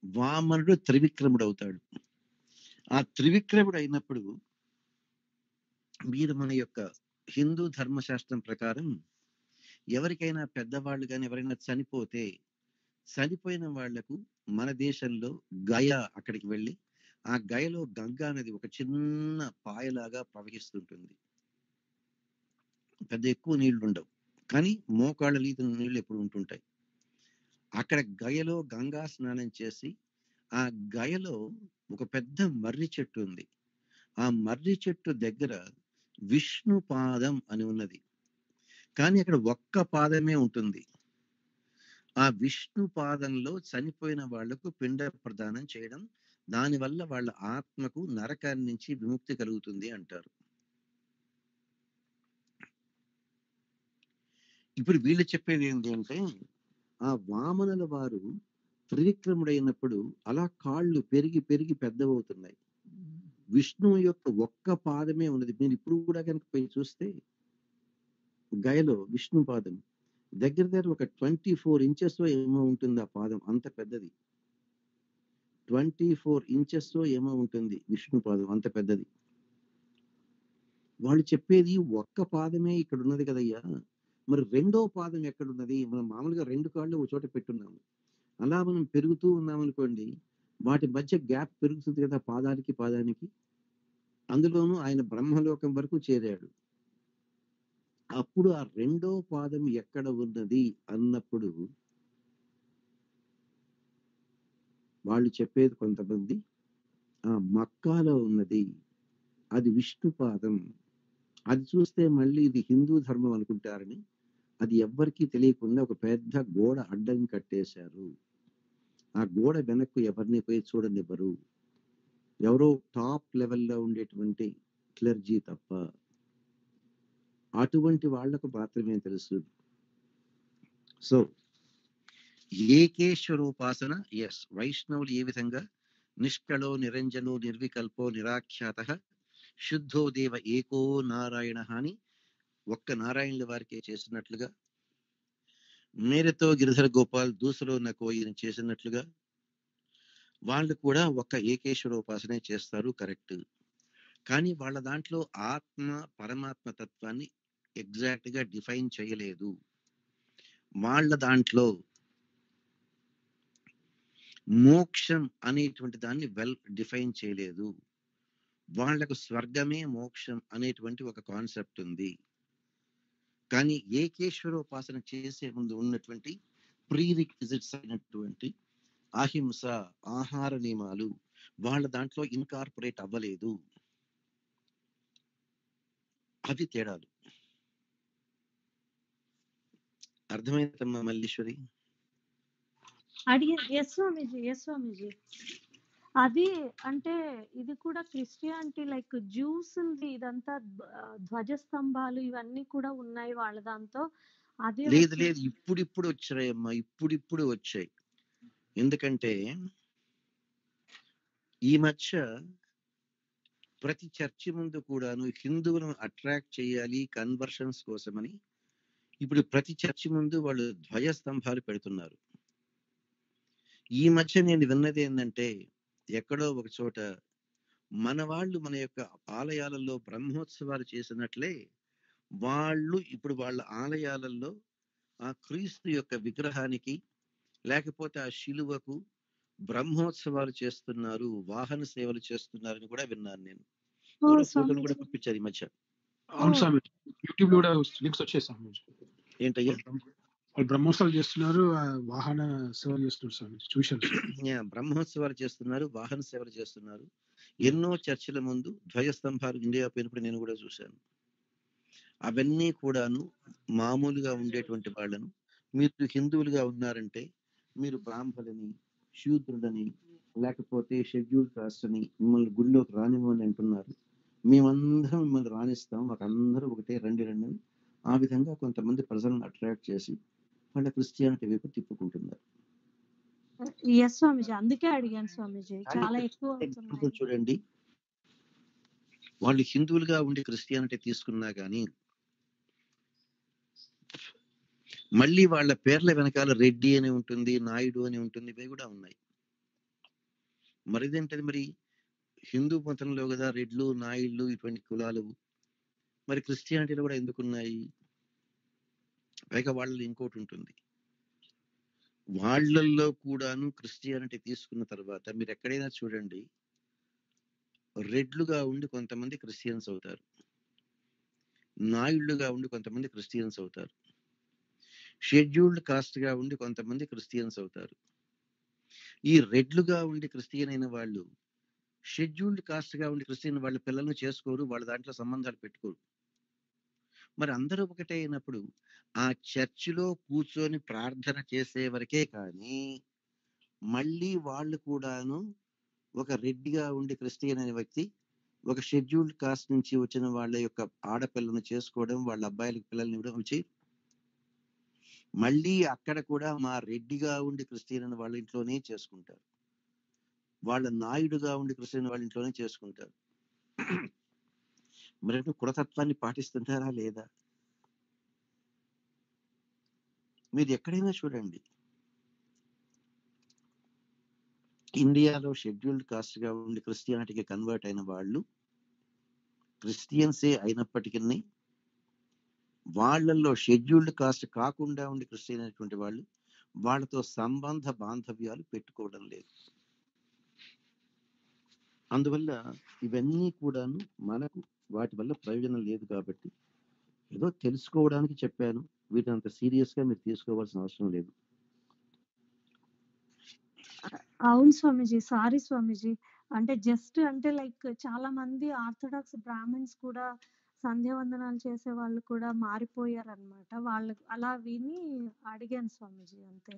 వామనుడు త్రివిక్రముడు అవుతాడు. ఆ త్రివిక్రముడు అయినప్పుడు మీరు మన యొక్క హిందూ ధర్మశాస్త్రం ప్రకారం ఎవరికైనా పెద్దవాళ్ళు కానీ ఎవరైనా చనిపోతే, చనిపోయిన వాళ్లకు మన దేశంలో గయ అక్కడికి వెళ్ళి ఆ గయలో గంగా నది ఒక చిన్న పాయలాగా ప్రవహిస్తుంటుంది. పెద్ద ఎక్కువ నీళ్లు ఉండవు, కానీ మోకాళ్ళ నీళ్లు ఎప్పుడు ఉంటుంటాయి. అక్కడ గయలో గంగా స్నానం చేసి ఆ గయలో ఒక పెద్ద మర్రి చెట్టు ఉంది. ఆ మర్రి చెట్టు దగ్గర విష్ణు పాదం అని ఉన్నది, కానీ అక్కడ ఒక్క పాదమే ఉంటుంది. ఆ విష్ణు పాదంలో చనిపోయిన వాళ్లకు పిండ ప్రదానం చేయడం, దానివల్ల వాళ్ళ ఆత్మకు నరకాన్ని నుంచి విముక్తి కలుగుతుంది అంటారు. ఇప్పుడు వీళ్ళు చెప్పేది ఏంటి అంటే, ఆ వామనుల వారు త్రివిక్రముడైనప్పుడు అలా కాళ్ళు పెరిగి పెరిగి పెద్దవవుతున్నాయి. విష్ణువు యొక్క ఒక్క పాదమే ఉన్నది. మీరు ఇప్పుడు కూడా కనుక పోయి చూస్తే గయలో విష్ణు పాదం దగ్గర దగ్గర ఒక 24 ఇంచెస్ ఏమో ఉంటుంది. ఆ పాదం అంత పెద్దది, 24 ఇంచెస్ ఏమో ఉంటుంది విష్ణు పాదం, అంత పెద్దది. వాళ్ళు చెప్పేది ఒక్క పాదమే ఇక్కడ ఉన్నది కదయ్యా, మరి రెండో పాదం ఎక్కడున్నది? మనం మామూలుగా 2 కాళ్ళు ఒక చోట పెట్టున్నాము, అలా మనం పెరుగుతూ ఉన్నామనుకోండి, వాటి మధ్య గ్యాప్ పెరుగుతుంది కదా పాదానికి పాదానికి. అందులోనూ ఆయన బ్రహ్మలోకం వరకు చేరాడు. అప్పుడు ఆ రెండో పాదం ఎక్కడ ఉన్నది అన్నప్పుడు వాళ్ళు చెప్పేది కొంతమంది ఆ మక్కాలో ఉన్నది, అది విష్ణు పాదం. అది చూస్తే మళ్ళీ ఇది హిందూ ధర్మం అనుకుంటారని అది ఎవ్వరికీ తెలియకుండా ఒక పెద్ద గోడ అడ్డం కట్టేశారు. ఆ గోడ వెనక్కు ఎవరిని పోయి చూడనివ్వరు, ఎవరో టాప్ లెవెల్లో ఉండేటువంటి క్లర్జీ తప్ప. అటువంటి వాళ్లకు మాత్రమే తెలుసు. సో ఏకేశ్వరోపాసన, ఎస్, వైష్ణవులు ఏ విధంగా నిష్కళో నిరంజనో నిర్వికల్పో నిరాఖ్యాత శుద్ధో దేవ ఏకో నారాయణ అని ఒక్క నారాయణుల వారికే చేసినట్లుగా, మేరతో గిరిధర గోపాల్ దూసలో నకోయిని చేసినట్లుగా వాళ్ళు కూడా ఒక్క ఏకేశ్వరోపాసనే చేస్తారు, కరెక్ట్. కానీ వాళ్ళ దాంట్లో ఆత్మ పరమాత్మ తత్వాన్ని ఎగ్జాక్ట్ గా డిఫైన్ చేయలేదు. వాళ్ళ దాంట్లో మోక్షం అనేటువంటి దాన్ని వెల్ డిఫైన్ చేయలేదు. వాళ్లకు స్వర్గమే మోక్షం అనేటువంటి ఒక కాన్సెప్ట్ ఉంది. కానీ ఏకేశ్వరోపాసన చేసే ముందు ఉన్నటువంటి ప్రీ రిక్విజిట్స్ అయినటువంటి అహింస, ఆహార నియమాలు వాళ్ళ దాంట్లో ఇన్కార్పొరేట్ అవ్వలేదు. అది తేడాలు. అర్థమైందమ్మా మల్లీశ్వరి? ఎస్ స్వామీజీ. అది అంటే ఇది కూడా క్రిస్టియానిటీ లైక్ జ్యూస్ ఉంది, ఇదంతా ధ్వజస్తంభాలు ఇవన్నీ కూడా ఉన్నాయి వాళ్ళ దాంతో. అదే లేదు లేదు, ఇప్పుడిప్పుడు వచ్చాయమ్మా, ఇప్పుడిప్పుడు వచ్చాయి. ఎందుకంటే ఈ మధ్య ప్రతి చర్చి ముందు కూడాను హిందువులను అట్రాక్ట్ చేయాలి కన్వర్షన్స్ కోసమని ఇప్పుడు ప్రతి చర్చి ముందు వాళ్ళు ధ్వజస్తంభాలు పెడుతున్నారు. ఈ మధ్య నేను విన్నది ఏంటంటే, ఎక్కడో ఒక చోట మన వాళ్ళు మన యొక్క ఆలయాలలో బ్రహ్మోత్సవాలు చేసినట్లే వాళ్ళు ఇప్పుడు వాళ్ళ ఆలయాలలో ఆ క్రీస్తు యొక్క విగ్రహానికి లేకపోతే ఆ శిలువకు బ్రహ్మోత్సవాలు చేస్తున్నారు, వాహన సేవలు చేస్తున్నారని కూడా విన్నాను నేను. ఫోటోలు కూడా పంపించారు ఈ మధ్య. అవును స్వామి, యూట్యూబ్ లో కూడా లింక్స్ వచ్చాయి స్వామి. ఏంటయ్యా? వాళ్ళు బ్రహ్మోత్సవాలు చేస్తున్నారు, వాహన సేవలు చేస్తున్నారు స్వామి, చూశాను. బ్రహ్మోత్సవాలు చేస్తున్నారు, వాహన సేవలు చేస్తున్నారు. ఎన్నో చర్చిల ముందు ధ్వజస్తంభాలు ఇండియా పోయినప్పుడు నేను కూడా చూశాను. అవన్నీ కూడాను మామూలుగా ఉండేటువంటి వాళ్ళను, మీరు హిందువులుగా ఉన్నారంటే మీరు బ్రాహ్మణులని, శూద్రులని, లేకపోతే షెడ్యూల్ కాస్ట్ అని మిమ్మల్ని గుడిలోకి రానివ్వని అంటున్నారు. మేమందరం మిమ్మల్ని రాణిస్తాం, మాకందరూ ఒకటే, రండి రండి అని ఆ విధంగా కొంతమంది ప్రజలను అట్రాక్ట్ చేసి వాళ్ళ క్రిస్టియానిటీ వైపు తిప్పుకుంటున్నారు. అందుకే అడిగాను స్వామీజీ, చాలా ఎక్కువ చూడండి, వాళ్ళు హిందువులుగా ఉండి క్రిస్టియానిటీ తీసుకున్నా కానీ మళ్ళీ వాళ్ళ పేర్ల వెనకాల రెడ్డి అని ఉంటుంది, నాయుడు అని ఉంటుంది, ఇవి కూడా ఉన్నాయి. మరిదేంటది, మరి హిందూ మతంలో కదా రెడ్లు, నాయుళ్ళు ఇటువంటి కులాలు, మరి క్రిస్టియానిటీలో కూడా ఎందుకున్నాయి? పైగా వాళ్ళలో ఇంకోటి ఉంటుంది, వాళ్ళల్లో కూడాను క్రిస్టియానిటీ తీసుకున్న తర్వాత మీరు ఎక్కడైనా చూడండి, రెడ్లుగా ఉండి కొంతమంది క్రిస్టియన్స్ అవుతారు, నాయుళ్ళుగా ఉండి కొంతమంది క్రిస్టియన్స్ అవుతారు, షెడ్యూల్డ్ కాస్ట్ గా ఉండి కొంతమంది క్రిస్టియన్స్ అవుతారు. ఈ రెడ్లుగా ఉండి క్రిస్టియన్ అయిన వాళ్ళు షెడ్యూల్డ్ కాస్ట్ గా ఉండి క్రిస్టియన్ వాళ్ళ పిల్లలను చేసుకోరు, వాళ్ళ దాంట్లో సంబంధాలు పెట్టుకోరు. మరి అందరూ ఒకటే అయినప్పుడు ఆ చర్చిలో కూర్చొని ప్రార్థన చేసే వరకే కానీ మళ్ళీ వాళ్ళు కూడాను ఒక రెడ్డిగా ఉండి క్రిస్టియన్ అనే వ్యక్తి ఒక షెడ్యూల్డ్ కాస్ట్ నుంచి వచ్చిన వాళ్ళ యొక్క ఆడపిల్లను చేసుకోవడం, వాళ్ళ అబ్బాయిలకు పిల్లల్ని ఇవ్వడం చేయరు. మళ్ళీ అక్కడ కూడా మా రెడ్డిగా ఉండి క్రిస్టియన్ అని వాళ్ళ ఇంట్లోనే చేసుకుంటారు, వాళ్ళ నాయుడుగా ఉండి క్రిస్టియన్ వాళ్ళ ఇంట్లోనే చేసుకుంటారు. మరి కులతత్వాన్ని పాటిస్తుంటారా లేదా? మీరు ఎక్కడైనా చూడండి, ఇండియాలో షెడ్యూల్డ్ కాస్ట్ గా ఉండి క్రిస్టియానిటీకి కన్వర్ట్ అయిన వాళ్ళు క్రిస్టియన్సే అయినప్పటికీ వాళ్ళల్లో షెడ్యూల్డ్ కాస్ట్ కాకుండా ఉండి క్రిస్టియన్ అయినటువంటి వాళ్ళు వాళ్ళతో సంబంధ బాంధవ్యాలు పెట్టుకోవడం లేదు. అందువల్ల ఇవన్నీ కూడాను మనకు వాటి వల్ల ప్రయోజనం లేదు. కాబట్టి ఏదో తెలుసుకోవడానికి చెప్పాను, వీటిని అంత సీరియస్ గా మీరు తీసుకోవాల్సిన అవసరం లేదు. అవును స్వామీజీ, సారీ స్వామీజీ. అంటే జస్ట్ అంటే లైక్ చాలా మంది ఆర్థడాక్స్ బ్రాహ్మణ్స్ కూడా సంధ్యావందనాలు చేసే వాళ్ళు కూడా మారిపోయారు అనమాట. వాళ్ళకు అలా విని అడిగాను స్వామీజీ, అంతే.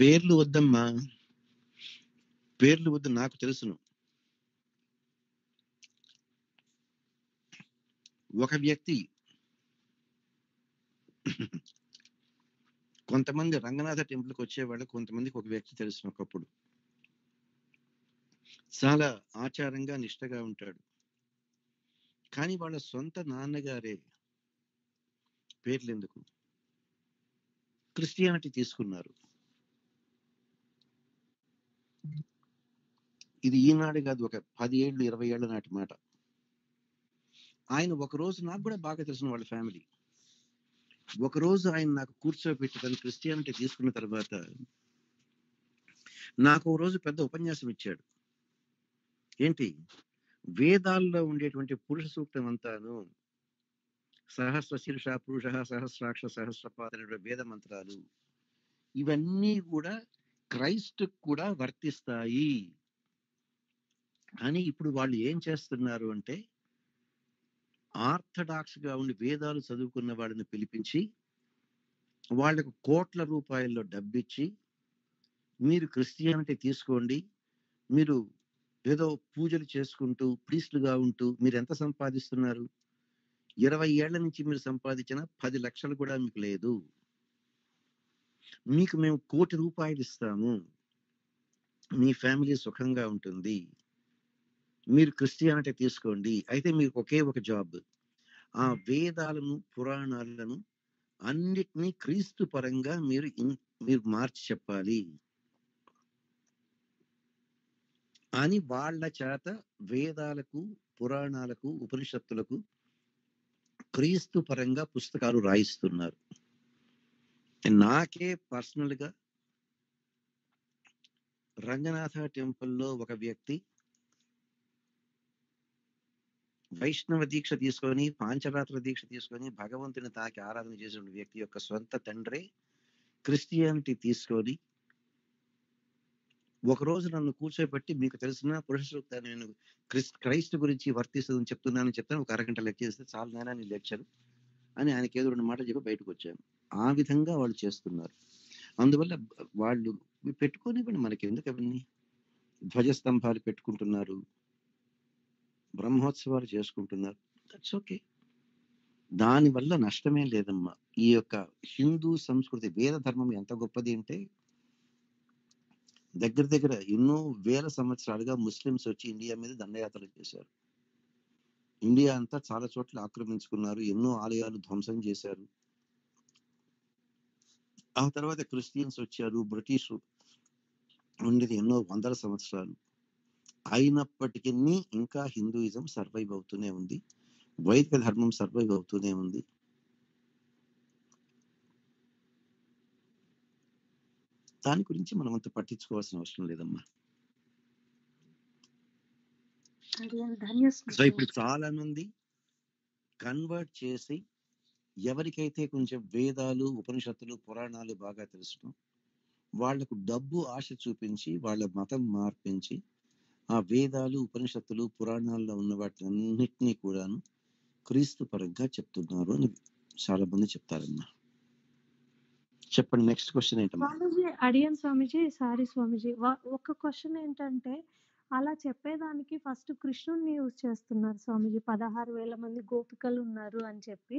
పేర్లు వద్దమ్మా, పేర్లు వద్దు, నాకు తెలుసును. ఒక వ్యక్తి, కొంతమంది రంగనాథ టెంపుల్కి వచ్చేవాళ్ళు, కొంతమందికి ఒక వ్యక్తి తెలుసును. ఒకప్పుడు చాలా ఆచారంగా నిష్టగా ఉంటాడు, కానీ వాళ్ళ సొంత నాన్నగారే పేర్లు ఎందుకు క్రిస్టియానిటీ తీసుకున్నారు. ఇది ఈనాడు కాదు, ఒక 10 ఏళ్ళు 20 ఏళ్ల నాటి మాట. ఆయన ఒకరోజు, నాకు కూడా బాగా తెలిసిన వాళ్ళ ఫ్యామిలీ, ఒకరోజు ఆయన నాకు కూర్చోబెట్టి తను క్రిస్టియానిటీ తీసుకున్న తర్వాత నాకు ఒక రోజు పెద్ద ఉపన్యాసం ఇచ్చాడు. ఏంటి, వేదాల్లో ఉండేటువంటి పురుష సూక్తం అంతాను సహస్ర శీర్ష పురుష సహస్రాక్ష సహస్రపాద వేద మంత్రాలు ఇవన్నీ కూడా క్రైస్తు కూడా వర్తిస్తాయి అని ఇప్పుడు వాళ్ళు ఏం చేస్తున్నారు అంటే ఆర్థడాక్స్ గా ఉండి వేదాలు చదువుకున్న వాళ్ళని పిలిపించి వాళ్ళకు కోట్ల రూపాయల్లో డబ్బిచ్చి మీరు క్రిస్టియానిటీ తీసుకోండి, మీరు ఏదో పూజలు చేసుకుంటూ ప్రీస్టులుగా ఉంటూ మీరు ఎంత సంపాదిస్తున్నారు, 20 ఏళ్ల నుంచి మీరు సంపాదించిన 10 లక్షలు కూడా మీకు లేదు, మీకు మేము 1 కోటి రూపాయలు ఇస్తాము, మీ ఫ్యామిలీ సుఖంగా ఉంటుంది, మీరు క్రిస్టియానిటీ తీసుకోండి, అయితే మీకు ఒకే ఒక జాబ్, ఆ వేదాలను పురాణాలను అన్నిటినీ క్రీస్తు పరంగా మీరు మార్చి చెప్పాలి అని వాళ్ళ చేత వేదాలకు పురాణాలకు ఉపనిషత్తులకు క్రీస్తు పరంగా పుస్తకాలు రాయిస్తున్నారు. నాకే పర్సనల్ గా రంగనాథ టెంపుల్లో ఒక వ్యక్తి వైష్ణవ దీక్ష తీసుకొని పాంచరాత్ర దీక్ష తీసుకొని భగవంతుని తాకి ఆరాధన చేసిన వ్యక్తి యొక్క సొంత తండ్రే క్రిస్టియానిటీ తీసుకొని ఒక రోజు నన్ను కూర్చోబెట్టి మీకు తెలిసిన పురుష సూక్తాన్ని నేను క్రైస్తు గురించి వర్తిస్తుందని చెప్తున్నానని చెప్తాను, ఒక అరగంట లెక్చర్ చేస్తే చాలా నేనా నీ లెక్చర్ అని ఆయనకి ఏదో 2 మాటలు చెప్పి బయటకు వచ్చాను. ఆ విధంగా వాళ్ళు చేస్తున్నారు. అందువల్ల వాళ్ళు పెట్టుకొని మనకి ఎందుకు అవన్నీ ధ్వజస్తంభాలు పెట్టుకుంటున్నారు, బ్రహ్మోత్సవాలు చేసుకుంటున్నారు, దట్స్ ఓకే, దానివల్ల నష్టమే లేదమ్మా. ఈ యొక్క హిందూ సంస్కృతి వేద ధర్మం ఎంత గొప్పది అంటే దగ్గర దగ్గర ఎన్నో వేల సంవత్సరాలుగా ముస్లిమ్స్ వచ్చి ఇండియా మీద దండయాత్రలు చేశారు, ఇండియా అంతా చాలా చోట్ల ఆక్రమించుకున్నారు, ఎన్నో ఆలయాలు ధ్వంసం చేశారు. ఆ తర్వాత క్రిస్టియన్స్ వచ్చారు, బ్రిటిష్ ఉండేది ఎన్నో వందల సంవత్సరాలు. అయినప్పటికీ ఇంకా హిందూయిజం సర్వైవ్ అవుతూనే ఉంది, వైదిక ధర్మం సర్వైవ్ అవుతూనే ఉంది. దాని గురించి మనం అంత పట్టించుకోవాల్సిన అవసరం లేదమ్మా. సో ఇప్పుడు చాలా మంది కన్వర్ట్ చేసి ఎవరికైతే కొంచెం వేదాలు ఉపనిషత్తులు పురాణాలు బాగా తెలుసు వాళ్లకు డబ్బు ఆశ చూపించి వాళ్ళ మతం మార్పించి ఆ వేదాలు ఉపనిషత్తులు పురాణాల్లో ఉన్న వాటిని అన్నిటినీ కూడాను క్రీస్తు పరంగా చెప్తున్నారు అని చాలా మంది చెప్తారమ్మా. చెప్పండి, నెక్స్ట్ క్వశ్చన్ ఏంటమ్మా? స్వామీజీ అడిగాను స్వామీజీ, సారీ స్వామీజీ, ఒక క్వశ్చన్ ఏంటంటే అలా చెప్పేదానికి ఫస్ట్ కృష్ణుడిని యూజ్ చేస్తున్నారు స్వామీజీ, 16,000 మంది గోపికలు ఉన్నారు అని చెప్పి.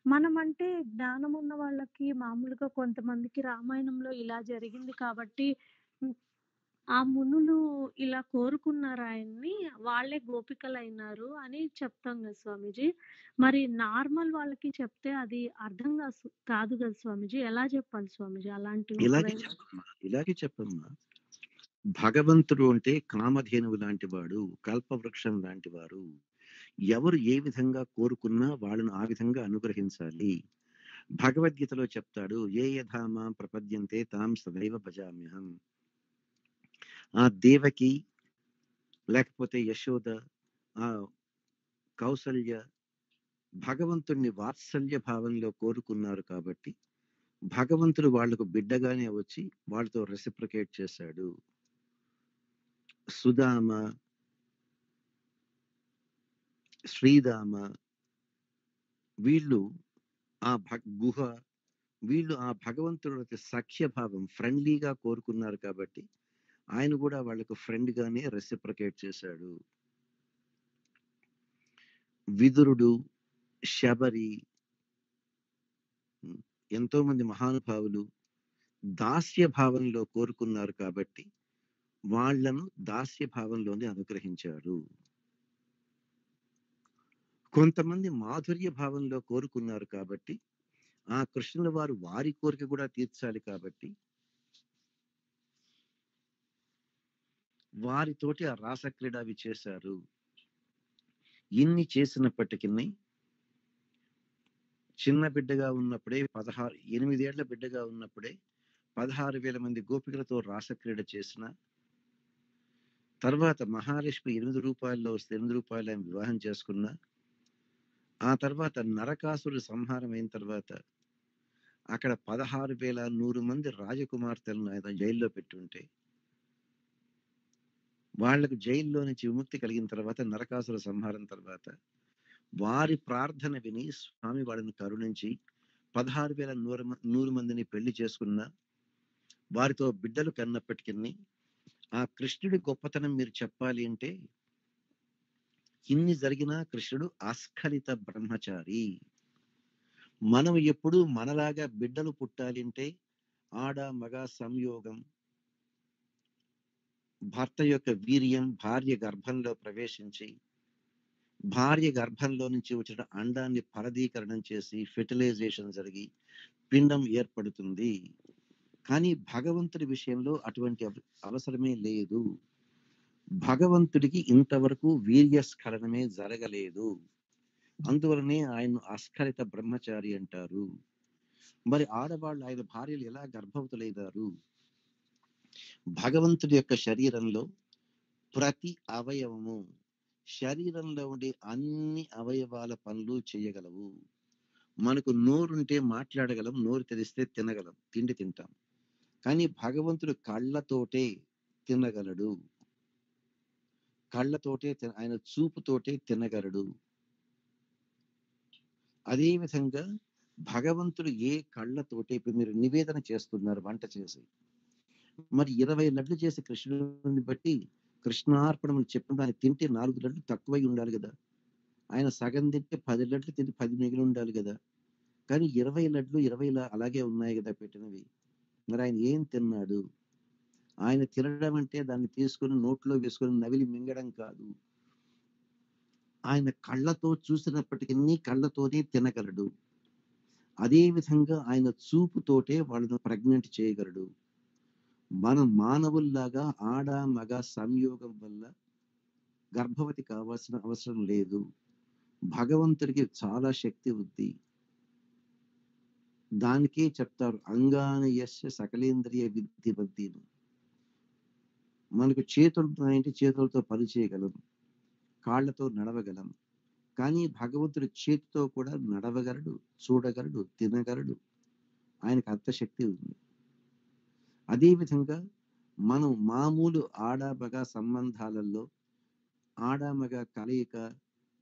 మనం అంటే జ్ఞానం ఉన్న వాళ్ళకి మామూలుగా కొంతమందికి రామాయణంలో ఇలా జరిగింది కాబట్టి ఆ మునులు ఇలా కోరుకున్నారు ఆయన్ని, వాళ్ళే గోపికలైనారు అని చెప్తాం కదా స్వామీజీ. మరి నార్మల్ వాళ్ళకి చెప్తే అది అర్థం కాదు కదా స్వామీజీ, ఎలా చెప్పాలి స్వామీజీ అలాంటివి? ఇలాగే చెప్పమ్మా. భగవంతుడు అంటే కామధేనువు లాంటి వాడు, కల్పవృక్షం లాంటి వారు. ఎవరు ఏ విధంగా కోరుకున్నా వాళ్ళను ఆ విధంగా అనుగ్రహించాలి. భగవద్గీతలో చెప్తాడు, ఏ యథామా ప్రపద్యంతే తాం సదైవ భజామ్యహం. ఆ దేవకి లేకపోతే యశోద, ఆ కౌసల్య భగవంతుణ్ణి వాత్సల్య భావంలో కోరుకున్నారు కాబట్టి భగవంతుడు వాళ్లకు బిడ్డగానే వచ్చి వాళ్ళతో రెసిప్రికేట్ చేశాడు. సుధామ, శ్రీధామ వీళ్ళు ఆ గుహ వీళ్ళు ఆ భగవంతుడికి సఖ్య భావం ఫ్రెండ్లీగా కోరుకున్నారు కాబట్టి ఆయన కూడా వాళ్ళకు ఫ్రెండ్ గానే రెసిప్రికేట్ చేశాడు. విదురుడు, శబరి, ఎంతో మంది మహానుభావులు దాస్య భావంలో కోరుకున్నారు కాబట్టి వాళ్లను దాస్య భావంలోనే అనుగ్రహించాడు. కొంతమంది మాధుర్య భావంలో కోరుకున్నారు కాబట్టి ఆ కృష్ణుల వారు వారి కోరిక కూడా తీర్చాలి కాబట్టి వారితోటి ఆ రాసక్రీడ అవి చేశారు. ఇన్ని చేసినప్పటికీ చిన్న బిడ్డగా ఉన్నప్పుడే 8 ఏళ్ల బిడ్డగా ఉన్నప్పుడే 16,000 మంది గోపికలతో రాసక్రీడ చేసిన తర్వాత మహాలక్ష్మి 8 రూపాయల్లో వస్తే 8 రూపాయలు ఆయన వివాహం చేసుకున్న ఆ తర్వాత నరకాసురుడి సంహారం అయిన తర్వాత అక్కడ 16,100 మంది రాజకుమార్తెలను ఆయన జైల్లో పెట్టుంటే వాళ్లకు జైల్లో నుంచి విముక్తి కలిగిన తర్వాత నరకాసుర సంహారం తర్వాత వారి ప్రార్థన విని స్వామి వాళ్ళని కరుణించి 16,100 మందిని పెళ్లి చేసుకున్న వారితో బిడ్డలు కన్నప్పటికీ ఆ కృష్ణుడి గొప్పతనం మీరు చెప్పాలి అంటే ఇన్ని జరిగినా కృష్ణుడు అస్ఖలిత బ్రహ్మచారి. మనం ఎప్పుడు మనలాగా బిడ్డలు పుట్టాలి అంటే ఆడ మగ సంయోగం, భర్త యొక్క వీర్యం భార్య గర్భంలో ప్రవేశించి భార్య గర్భంలో నుంచి వచ్చిన అండాన్ని ఫలదీకరణం చేసి ఫెర్టిలైజేషన్ జరిగి పిండం ఏర్పడుతుంది. కానీ భగవంతుడి విషయంలో అటువంటి అవసరమే లేదు. భగవంతుడికి ఇంతవరకు వీర్యస్ఖలనమే జరగలేదు. అందువలనే ఆయన అస్ఖలిత బ్రహ్మచారి అంటారు. మరి ఆడవాళ్ళు ఆయన భార్యలు ఎలా గర్భవతులైనారు? భగవంతుడి యొక్క శరీరంలో ప్రతి అవయవము, శరీరంలో ఉండే అన్ని అవయవాల పనులు చేయగలవు. మనకు నోరుంటే మాట్లాడగలం, నోరు తెరిస్తే తినగలం, తిండి తింటాం. కానీ భగవంతుడు కళ్ళతోటే తినగలడు, కళ్ళతోటే ఆయన చూపుతోటే తినగలడు. అదే విధంగా భగవంతుడు ఏ కళ్ళతోటే, ఇప్పుడు మీరు నివేదన చేస్తున్నారు వంట చేసి, మరి 20 లడ్లు చేసి కృష్ణుడిని బట్టి కృష్ణార్పణం చెప్పిన దాన్ని తింటే 4 లడ్లు తక్కువై ఉండాలి కదా. ఆయన సగం తింటే 10 లడ్లు తింటే 10 మిగిలి ఉండాలి కదా. కానీ 20 లడ్లు 20 అలాగే ఉన్నాయి కదా పెట్టినవి. మరి ఆయన ఏం తిన్నాడు? ఆయన తినడం అంటే దాన్ని తీసుకుని నోట్లో వేసుకొని నవిలి మింగడం కాదు. ఆయన కళ్ళతో చూసినప్పటికీ కళ్ళతోనే తినగలడు. అదే విధంగా ఆయన చూపుతోటే వాళ్ళను ప్రెగ్నెంట్ చేయగలడు. మనం మానవుల్లాగా ఆడ మగ సంయోగం వల్ల గర్భవతి కావాల్సిన అవసరం లేదు. భగవంతుడికి చాలా శక్తి ఉంది. దానికే చెప్తారు అంగాన యస్య సకలేంద్రియ విద్ధివద్దీను. మనకు చేతులు ఉన్నాయంటే చేతులతో పని చేయగలం, కాళ్లతో నడవగలం. కానీ భగవంతుడి చేతితో కూడా నడవగలడు, చూడగలడు, తినగలడు. ఆయనకు అంత శక్తి ఉంది. అదే విధంగా మనం మామూలు ఆడమగ సంబంధాలలో ఆడమగ కలయిక,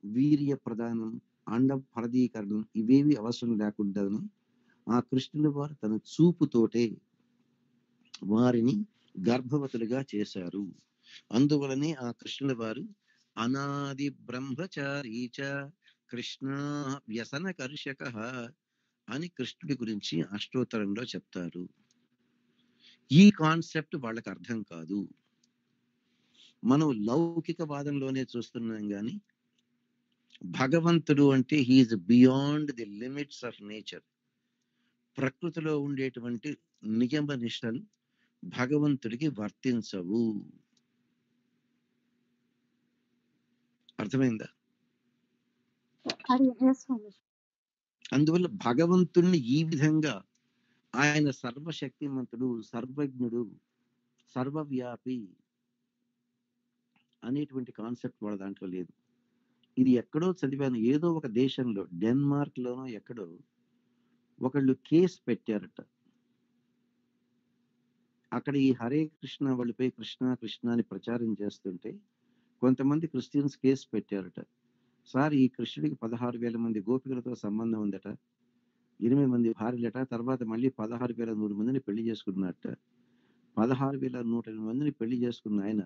వీర్య ప్రదానం, అండం ఫలదీకరణం ఇవేవి అవసరం లేకుండానే ఆ కృష్ణుని వారు తన చూపుతోటే వారిని గర్భవతులుగా చేశారు. అందువలనే ఆ కృష్ణుల వారు అనాది బ్రహ్మచారీచ కృష్ణ వ్యసన కర్షక అని కృష్ణుడి గురించి అష్టోత్తరంలో చెప్తారు. ఈ కాన్సెప్ట్ వాళ్ళకి అర్థం కాదు. మనం లౌకిక వాదంలోనే చూస్తున్నాం గాని భగవంతుడు అంటే he is beyond the limits of nature. ప్రకృతిలో ఉండేటువంటి నియమ నిష్టలు భగవంతుడికి వర్తించవు. అర్థమైందా? అందువల్ల భగవంతుణ్ణి ఈ విధంగా ఆయన సర్వశక్తిమంతుడు, సర్వజ్ఞుడు, సర్వవ్యాపి అనేటువంటి కాన్సెప్ట్ వాళ్ళ దాంట్లో లేదు. ఇది ఎక్కడో చదివాను, ఏదో ఒక దేశంలో డెన్మార్క్ లోనో ఎక్కడో ఒకళ్ళు కేసు పెట్టారట. అక్కడ ఈ హరే కృష్ణ వాళ్ళపై కృష్ణ కృష్ణ అని ప్రచారం చేస్తుంటే కొంతమంది క్రిస్టియన్స్ కేసు పెట్టారట. సార్, ఈ కృష్ణుడికి 16,000 మంది గోపికలతో సంబంధం ఉందట, 8 మంది భార్యలట, తర్వాత మళ్ళీ 16,100 మందిని పెళ్లి చేసుకున్నట్ట. 16,100 మందిని పెళ్లి చేసుకున్న ఆయన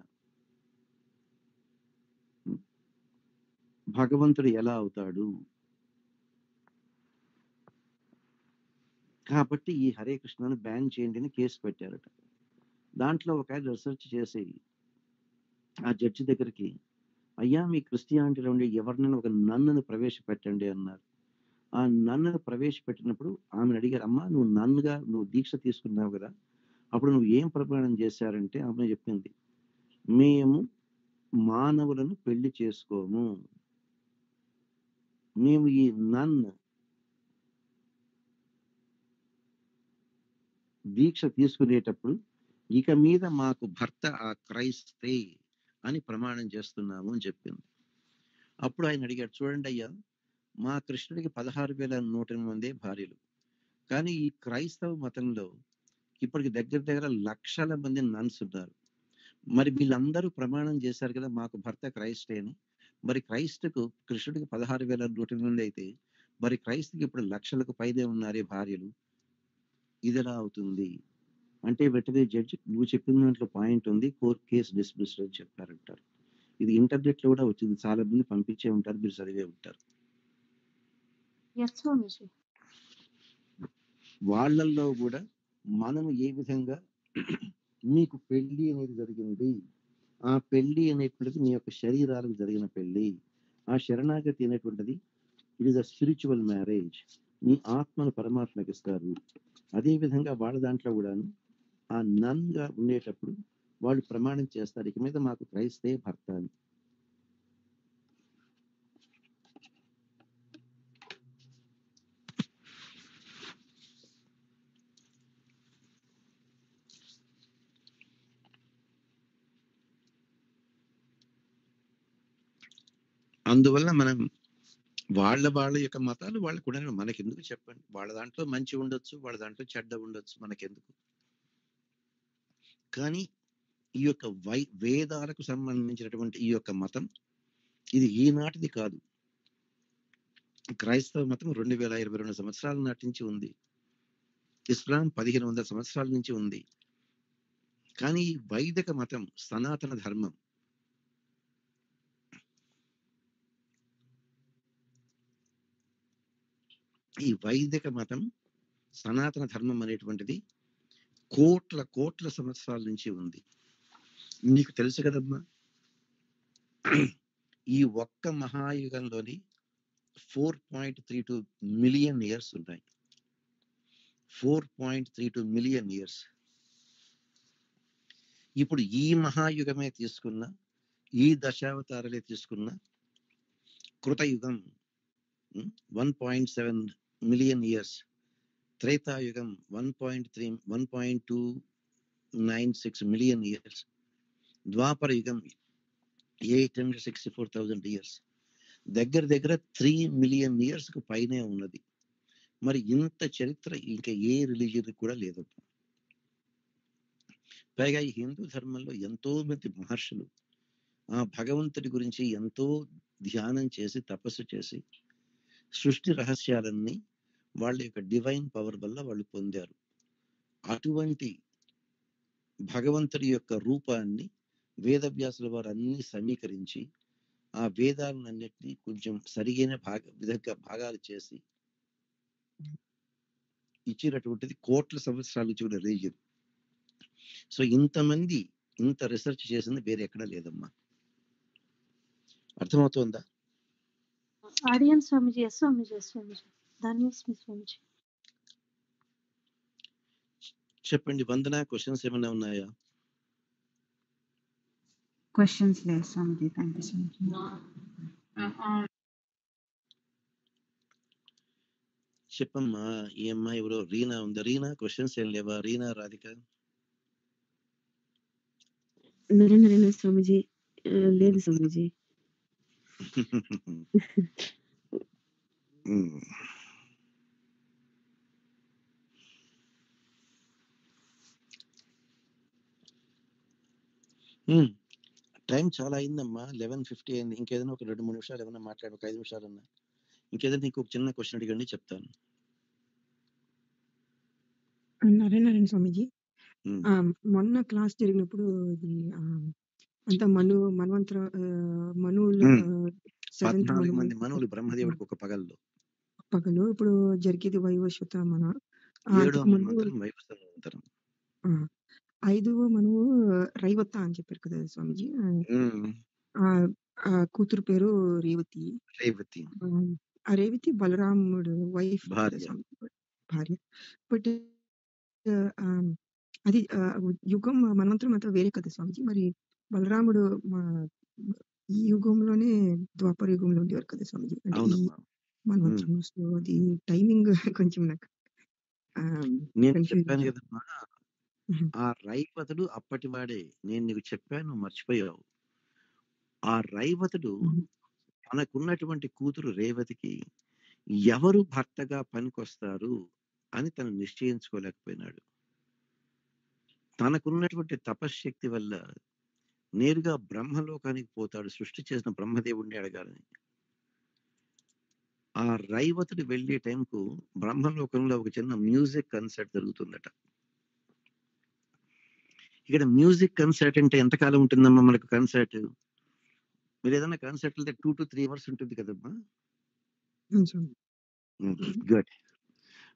భగవంతుడు ఎలా అవుతాడు? కాబట్టి ఈ హరే కృష్ణను బ్యాన్ చేయండి అని కేసు పెట్టారట. దాంట్లో ఒక ఆయన రీసెర్చ్ చేసి ఆ జడ్జి దగ్గరికి, అయ్యా మీ క్రిస్టియానిటీలో ఉండే ఎవరినైనా ఒక నన్నును ప్రవేశపెట్టండి అన్నారు. ఆ నన్నును ప్రవేశపెట్టినప్పుడు ఆమెను అడిగారు, అమ్మా నువ్వు నన్నుగా నువ్వు దీక్ష తీసుకున్నావు కదా, అప్పుడు నువ్వు ఏం ప్రమాణం చేశారంటే ఆమె చెప్పింది, మేము మానవులను పెళ్లి చేసుకోము, మేము ఈ నన్ను దీక్ష తీసుకునేటప్పుడు ఇక మీద మాకు భర్త ఆ క్రైస్తే అని ప్రమాణం చేస్తున్నాము అని చెప్పింది. అప్పుడు ఆయన అడిగాడు, చూడండి అయ్యా, మా కృష్ణుడికి 16,108 భార్యలు. కానీ ఈ క్రైస్తవ మతంలో ఇప్పటికి దగ్గర లక్షల మంది నన్స్ ఉన్నారు. మరి వీళ్ళందరూ ప్రమాణం చేశారు కదా మాకు భర్త క్రైస్టే అని. మరి క్రైస్తుకు కృష్ణుడికి 16,108 అయితే మరి క్రైస్తుకి ఇప్పుడు లక్షలకు పైనే ఉన్నారే భార్యలు. ఇది ఎలా అవుతుంది అంటే వెటరీ జడ్జి నువ్వు చెప్పిన దాంట్లో పాయింట్ ఉంది, కోర్ట్ కేసు డిస్మిస్డ్ అని చెప్పారంటారు. ఇది ఇంటర్నెట్ లో కూడా వచ్చింది, చాలా మంది పంపించే ఉంటారు, మీరు చదివే ఉంటారు. ఎస్ స్వామీజీ. వాళ్ళల్లో కూడా మనము ఏ విధంగా మీకు పెళ్లి అనేది జరిగింది, ఆ పెళ్లి అనేటువంటిది మీ యొక్క శరీరాలకు జరిగిన పెళ్లి, ఆ శరణాగతి అనేటువంటిది it is a spiritual marriage, మీ ఆత్మను పరమాత్మకి ఇస్తారు. అదే విధంగా వాళ్ళ దాంట్లో కూడాను ఆ నన్ గా ఉండేటప్పుడు వాళ్ళు ప్రమాణం చేస్తారు ఇక మీద మాకు క్రైస్తే భర్త అని. అందువల్ల మనం వాళ్ళ యొక్క మతాలు వాళ్ళకు కూడా మనకెందుకు చెప్పండి. వాళ్ళ దాంట్లో మంచి ఉండొచ్చు, వాళ్ళ దాంట్లో చెడ్డ ఉండొచ్చు, మనకెందుకు. కానీ ఈ యొక్క వేదాలకు సంబంధించినటువంటి ఈ యొక్క మతం ఇది ఈనాటిది కాదు. క్రైస్తవ మతం 2022 సంవత్సరాల నాటి నుంచి ఉంది. ఇస్లాం 1500 సంవత్సరాల నుంచి ఉంది. కానీ ఈ వైదిక మతం సనాతన ధర్మం ఈ వైదిక మతం సనాతన ధర్మం అనేటువంటిది కోట్ల సంవత్సరాల నుంచి ఉంది. నీకు తెలుసు కదమ్మా, ఈ ఒక్క మహాయుగంలోని 4.32 మిలియన్ ఇయర్స్ ఉన్నాయి. 4.32 మిలియన్ ఇయర్స్. ఇప్పుడు ఈ మహాయుగమే తీసుకున్న, ఈ దశావతారాలే తీసుకున్న, కృతయుగం 1.7 million years, Treta Yuga 1.296 million years, ద్వాపర యుగం 864,000 ఇయర్స్, దగ్గర 3 మిలియన్ ఇయర్స్ కు పైనే ఉన్నది. మరి ఇంత చరిత్ర ఇంకా ఏ రిలీజియన్ కూడా లేదు. పైగా ఈ హిందూ ధర్మంలో ఎంతో మంది మహర్షులు ఆ భగవంతుడి గురించి ఎంతో ధ్యానం చేసి తపస్సు చేసి సృష్టి రహస్యాలన్నీ వాళ్ళ యొక్క డివైన్ పవర్ వల్ల వాళ్ళు పొందారు. అటువంటి భగవంతుడి యొక్క రూపాన్ని వేదవ్యాసుల వారు అన్ని సమీకరించి ఆ వేదాలన్నింటినీ కొంచెం సరిగైన విధంగా భాగాలు చేసి ఇచ్చినటువంటిది కోట్ల సంవత్సరాలు చూడ రీజన్. సో ఇంతమంది ఇంత రీసెర్చ్ చేసింది వేరే ఎక్కడా లేదమ్మా. అర్థమవుతుందా? ఆడియన్స్ స్వామీజీ. ఎస్ స్వామీజీ. ఎస్ స్వామీజీ. ధన్యవాదాలు స్వామీజీ. చెప్పండి వందన, క్వశ్చన్స్ ఏమైనా ఉన్నాయా? క్వశ్చన్స్ లేదు స్వామిజీ. థ్యాంక్ యూ స్వామిజీ. చెప్పమ్మా. ఈ అమ్మాయి ఎవరో రీనా ఉందా? రీనా క్వశ్చన్స్ ఏం లేవా? రీనా, రాధిక? నారాయణ స్వామిజీ లేదు స్వామిజీ. టైం చాలా అయిందమ్మా, 11:50 అయింది. ఇంకేదైనా ఒక 2-3 నిమిషాలు ఏమైనా మాట్లాడు, ఒక 5 నిమిషాలన్నా. ఇంకేదైనా నీకు ఒక చిన్న క్వశ్చన్ అడిగండి, చెప్తాను. నారాయణ స్వామిజీ, మొన్న క్లాస్ జరిగినప్పుడు ఇది అంతా మన్వంతర మనువులు 14 మంది మనువులు బ్రహ్మదేవుడికి ఒక పగలు. ఇప్పుడు జరిగేది వైవస్వత మన 7వ మన్వంతరం వైవస్వతం. 5వ మనువు రైవత అని చెప్పారు కదా స్వామిజీ. ఆ కూతురు పేరు రేవతి. ఆ రేవతి బలరాముడు వైఫ్ భార్య. బట్ అది యుగం మన్వంతరం అంతా వేరే కదా స్వామిజీ. మరి బలరాముడు ఈ యుగంలోనే ద్వాపర యుగంలో ఉండేవారు కదా స్వామిజీ. అంటే ఈ మన్వంతరం. సో అది టైమింగ్ కొంచెం నాకు నేను చెప్పాను కదమ్మా, ఆ రైవతుడు అప్పటి వాడే. నేను నీకు చెప్పాను, మర్చిపోయావు. ఆ రైవతుడు తనకున్నటువంటి కూతురు రేవతికి ఎవరు భర్తగా పనికొస్తారు అని తను నిశ్చయించుకోలేకపోయినాడు. తనకున్నటువంటి తపశ్శక్తి వల్ల నేరుగా బ్రహ్మలోకానికి పోతాడు. సృష్టి చేసిన బ్రహ్మదేవుడిని అడగాలని. ఆ రైవతుడు వెళ్ళే టైంకు బ్రహ్మలోకంలో ఒక చిన్న మ్యూజిక్ కన్సర్ట్ జరుగుతుందట. ఇక్కడ మ్యూజిక్ కన్సర్ట్ అంటే ఎంతకాలం ఉంటుందమ్మా మనకు కన్సర్ట్? మీరు ఏదైనా కన్సర్ట్ వెళ్తే 2 to 3 అవర్స్ ఉంటుంది కదమ్మా. అవును స్వామి. గుడ్.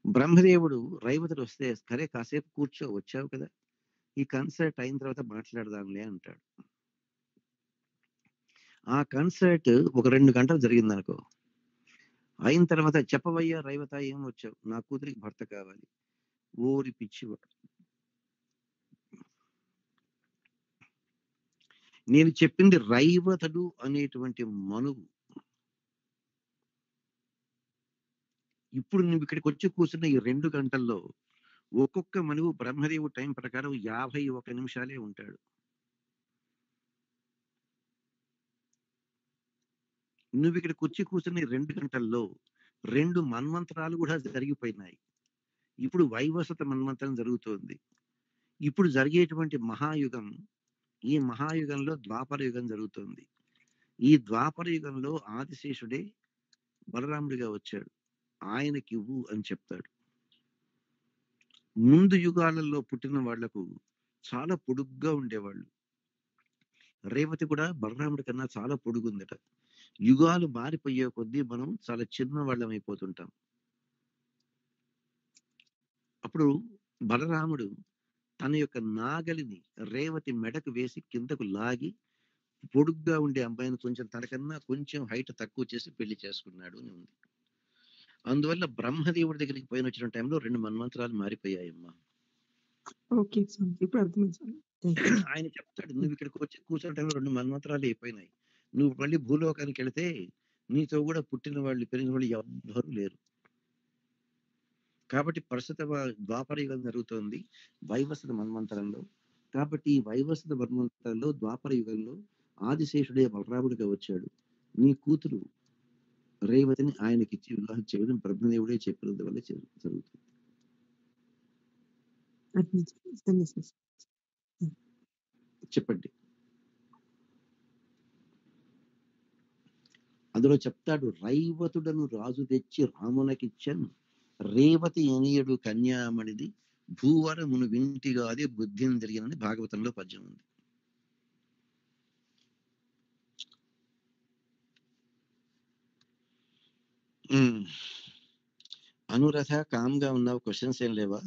బ్రహ్మదేవుడు రైవతుడు వస్తే సరే కాసేపు కూర్చో, వచ్చావు కదా, ఈ కన్సర్ట్ అయిన తర్వాత మాట్లాడదాంలే అంటాడు. ఆ కన్సర్ట్ ఒక 2 గంటలు జరిగింది అనుకో. అయిన తర్వాత చెప్పవయ్యా రైవత, ఏం వచ్చావు? నా కూతురికి భర్త కావాలి. ఓరి పిచ్చివాడు, నేను చెప్పింది రైవతుడు అనేటువంటి మనువు. ఇప్పుడు నువ్వు ఇక్కడికి వచ్చి కూర్చున్న ఈ 2 గంటల్లో ఒక్కొక్క మనువు బ్రహ్మదేవుడు టైం ప్రకారం 51 నిమిషాలే ఉంటాడు. నువ్వు ఇక్కడికి వచ్చి కూర్చున్న ఈ 2 గంటల్లో 2 మన్వంతరాలు కూడా జరిగిపోయినాయి. ఇప్పుడు వైవస్వత మన్వంతరం జరుగుతోంది. ఇప్పుడు జరిగేటువంటి మహాయుగం, ఈ మహాయుగంలో ద్వాపర యుగం జరుగుతోంది. ఈ ద్వాపర యుగంలో ఆదిశేషుడే బలరాముడిగా వచ్చాడు, ఆయనకి ఇవ్వు అని చెప్తాడు. ముందు యుగాలలో పుట్టిన వాళ్లకు చాలా పొడుగ్గా ఉండేవాళ్ళు. రేవతి కూడా బలరాముడి కన్నా చాలా పొడుగుందట. యుగాలు మారిపోయే కొద్దీ మనం చాలా చిన్న వాళ్ళం అయిపోతుంటాం. అప్పుడు బలరాముడు తన యొక్క నాగలిని రేవతి మెడకు వేసి కిందకు లాగి పొడుగ్గా ఉండే అమ్మాయిని కొంచెం తనకన్నా కొంచెం హైట్ తక్కువ చేసి పెళ్లి చేసుకున్నాడు అని ఉంది. అందువల్ల బ్రహ్మదేవుడి దగ్గరికి పోయిన వచ్చిన టైంలో 2 మన్వంతరాలు మారిపోయాయమ్మా. ఓకే స్వామి, ఇప్పుడు అర్థమైంది స్వామి. Thank you. ఆయన చెప్తాడు, నువ్వు ఇక్కడికి వచ్చి కూర్చున్న టైంలో 2 మన్వంతరాలు అయిపోయినాయి. నువ్వు మళ్ళీ భూలోకానికి వెళితే నీతో కూడా పుట్టిన వాళ్ళు పెరిగిన వాళ్ళు ఎవ్వరూ లేరు. కాబట్టి ప్రస్తుత ద్వాపర యుగం జరుగుతోంది వైవస్వత మన్వంతరంలో. కాబట్టి ఈ వైవస్వత మన్వంతరంలో ద్వాపర యుగంలో ఆదిశేషుడే బలరాముడిగా వచ్చాడు. నీ కూతురు రేవతిని ఆయనకిచ్చి వివాహం చేయడం బ్రహ్మదేవుడే చెప్పినందు వల్ల జరుగుతుంది. చెప్పండి. అందులో చెప్తాడు, రైవతుడను రాజు తెచ్చి రామునకిచ్చన్, రేవతి ఎనియడు కన్యామణిది, భూవరమును వింటిగా అది బుద్ధిని జరిగినని భాగవతంలో పద్యం ఉంది. అనురాధ, కామ్గా ఉన్నావు, క్వశ్చన్స్ ఏం లేవా?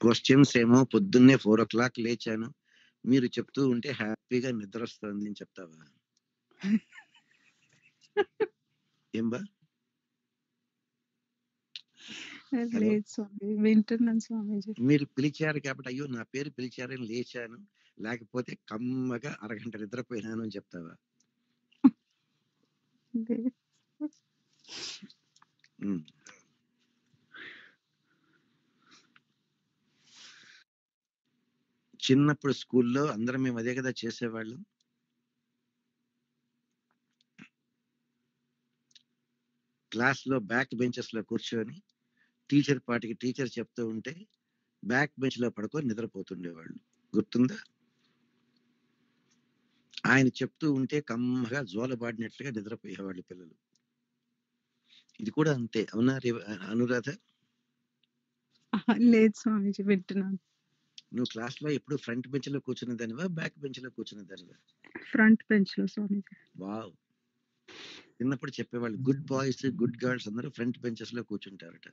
క్వశ్చన్స్ ఏమో పొద్దున్నే 4 o'clock లేచాను, మీరు చెప్తూ ఉంటే హ్యాపీగా నిద్ర వస్తుంది అని చెప్తావా? ఏం బా? వింటున్నాను స్వామీజీ. మీరు పిలిచారు కాబట్టి అయ్యో నా పేరు పిలిచారని లేచాను, లేకపోతే కమ్మగా అరగంట నిద్రపోయినాను అని చెప్తావా? చిన్నప్పుడు స్కూల్లో అందరం మేము అదే కదా చేసేవాళ్ళం. క్లాస్ లో బ్యాక్ బెంచెస్ లో కూర్చొని టీచర్ పాటికి టీచర్ చెప్తూ ఉంటే బ్యాక్ బెంచ్ లో పడుకొని నిద్రపోతుండేవాళ్ళు, గుర్తుందా? ఆయన చెప్తూ ఉంటే కమ్మగా జోలబాడినట్లుగా నిద్రపోయేవాళ్ళు పిల్లలు. ఇది కూడా అంతే, అవునా అనురాధ? లేదు స్వామీజీ, వింటున్నాను. నువ్వు క్లాస్ లో ఎప్పుడు ఫ్రంట్ బెంచ్ లో కూర్చున్న దానివా, బ్యాక్ బెంచ్ లో కూర్చున్న దానివా? ఫ్రంట్ బెంచ్ లో స్వామీజీ. వావ్. చిన్నప్పుడు చెప్పేవాళ్ళు గుడ్ బాయ్స్ గుడ్ గర్ల్స్ అందరూ ఫ్రంట్ బెంచెస్ లో కూర్చుంటారట,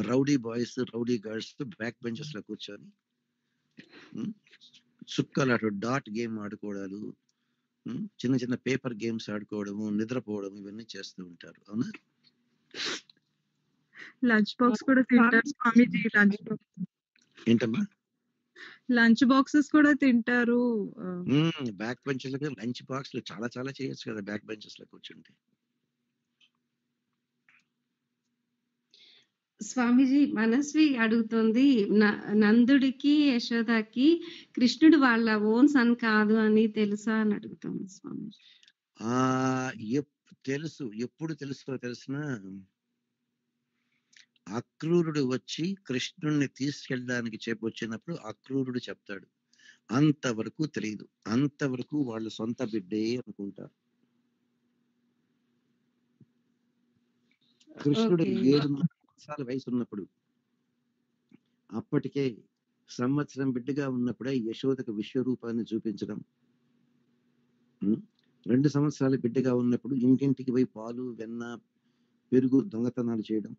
rowdy boys rowdy girls back benches లో కూర్చొని చుక్కలాట డాట్ గేమ్ ఆడుకోవడాలు, చిన్న చిన్న పేపర్ గేమ్స్ ఆడుకోవడము, నిద్రపోవడం, ఇవన్నీ చేస్తూ ఉంటారు, అవునా? లంచ్ బాక్స్ కూడా తింటారు స్వామీజీ. ఏంటమ్మా? లంచ్ బాక్సెస్ కూడా తింటారు. బ్యాక్ బెంచెస్ లో లంచ్ బాక్స్ లో చాలా చాలా చేయొచ్చు కదా బ్యాక్ బెంచెస్ లో కూర్చుంటే. స్వామీజీ మనస్వి అడుగుతుంది. నందుడికి, యశోదకి కృష్ణుడు వాళ్ళ ఓన్ సన్ కాదు అని తెలుసా అని అడుగుతుంది స్వామీజీ. తెలుసు. ఎప్పుడు తెలుసుకో తెలిసిన అక్రూరుడు వచ్చి కృష్ణుణ్ణి తీసుకెళ్ళడానికి వచ్చినప్పుడు అక్రూరుడు చెప్తాడు. అంతవరకు తెలియదు. అంతవరకు వాళ్ళు సొంత బిడ్డే అనుకుంటారు. కృష్ణుడు 7 సంవత్సరాల వయసు ఉన్నప్పుడు, అప్పటికే సంవత్సరం బిడ్డగా ఉన్నప్పుడే యశోదకు విశ్వరూపాన్ని చూపించడం, 2 సంవత్సరాల బిడ్డగా ఉన్నప్పుడు ఇంటింటికి పోయి పాలు, వెన్న, పెరుగు దొంగతనాలు చేయడం,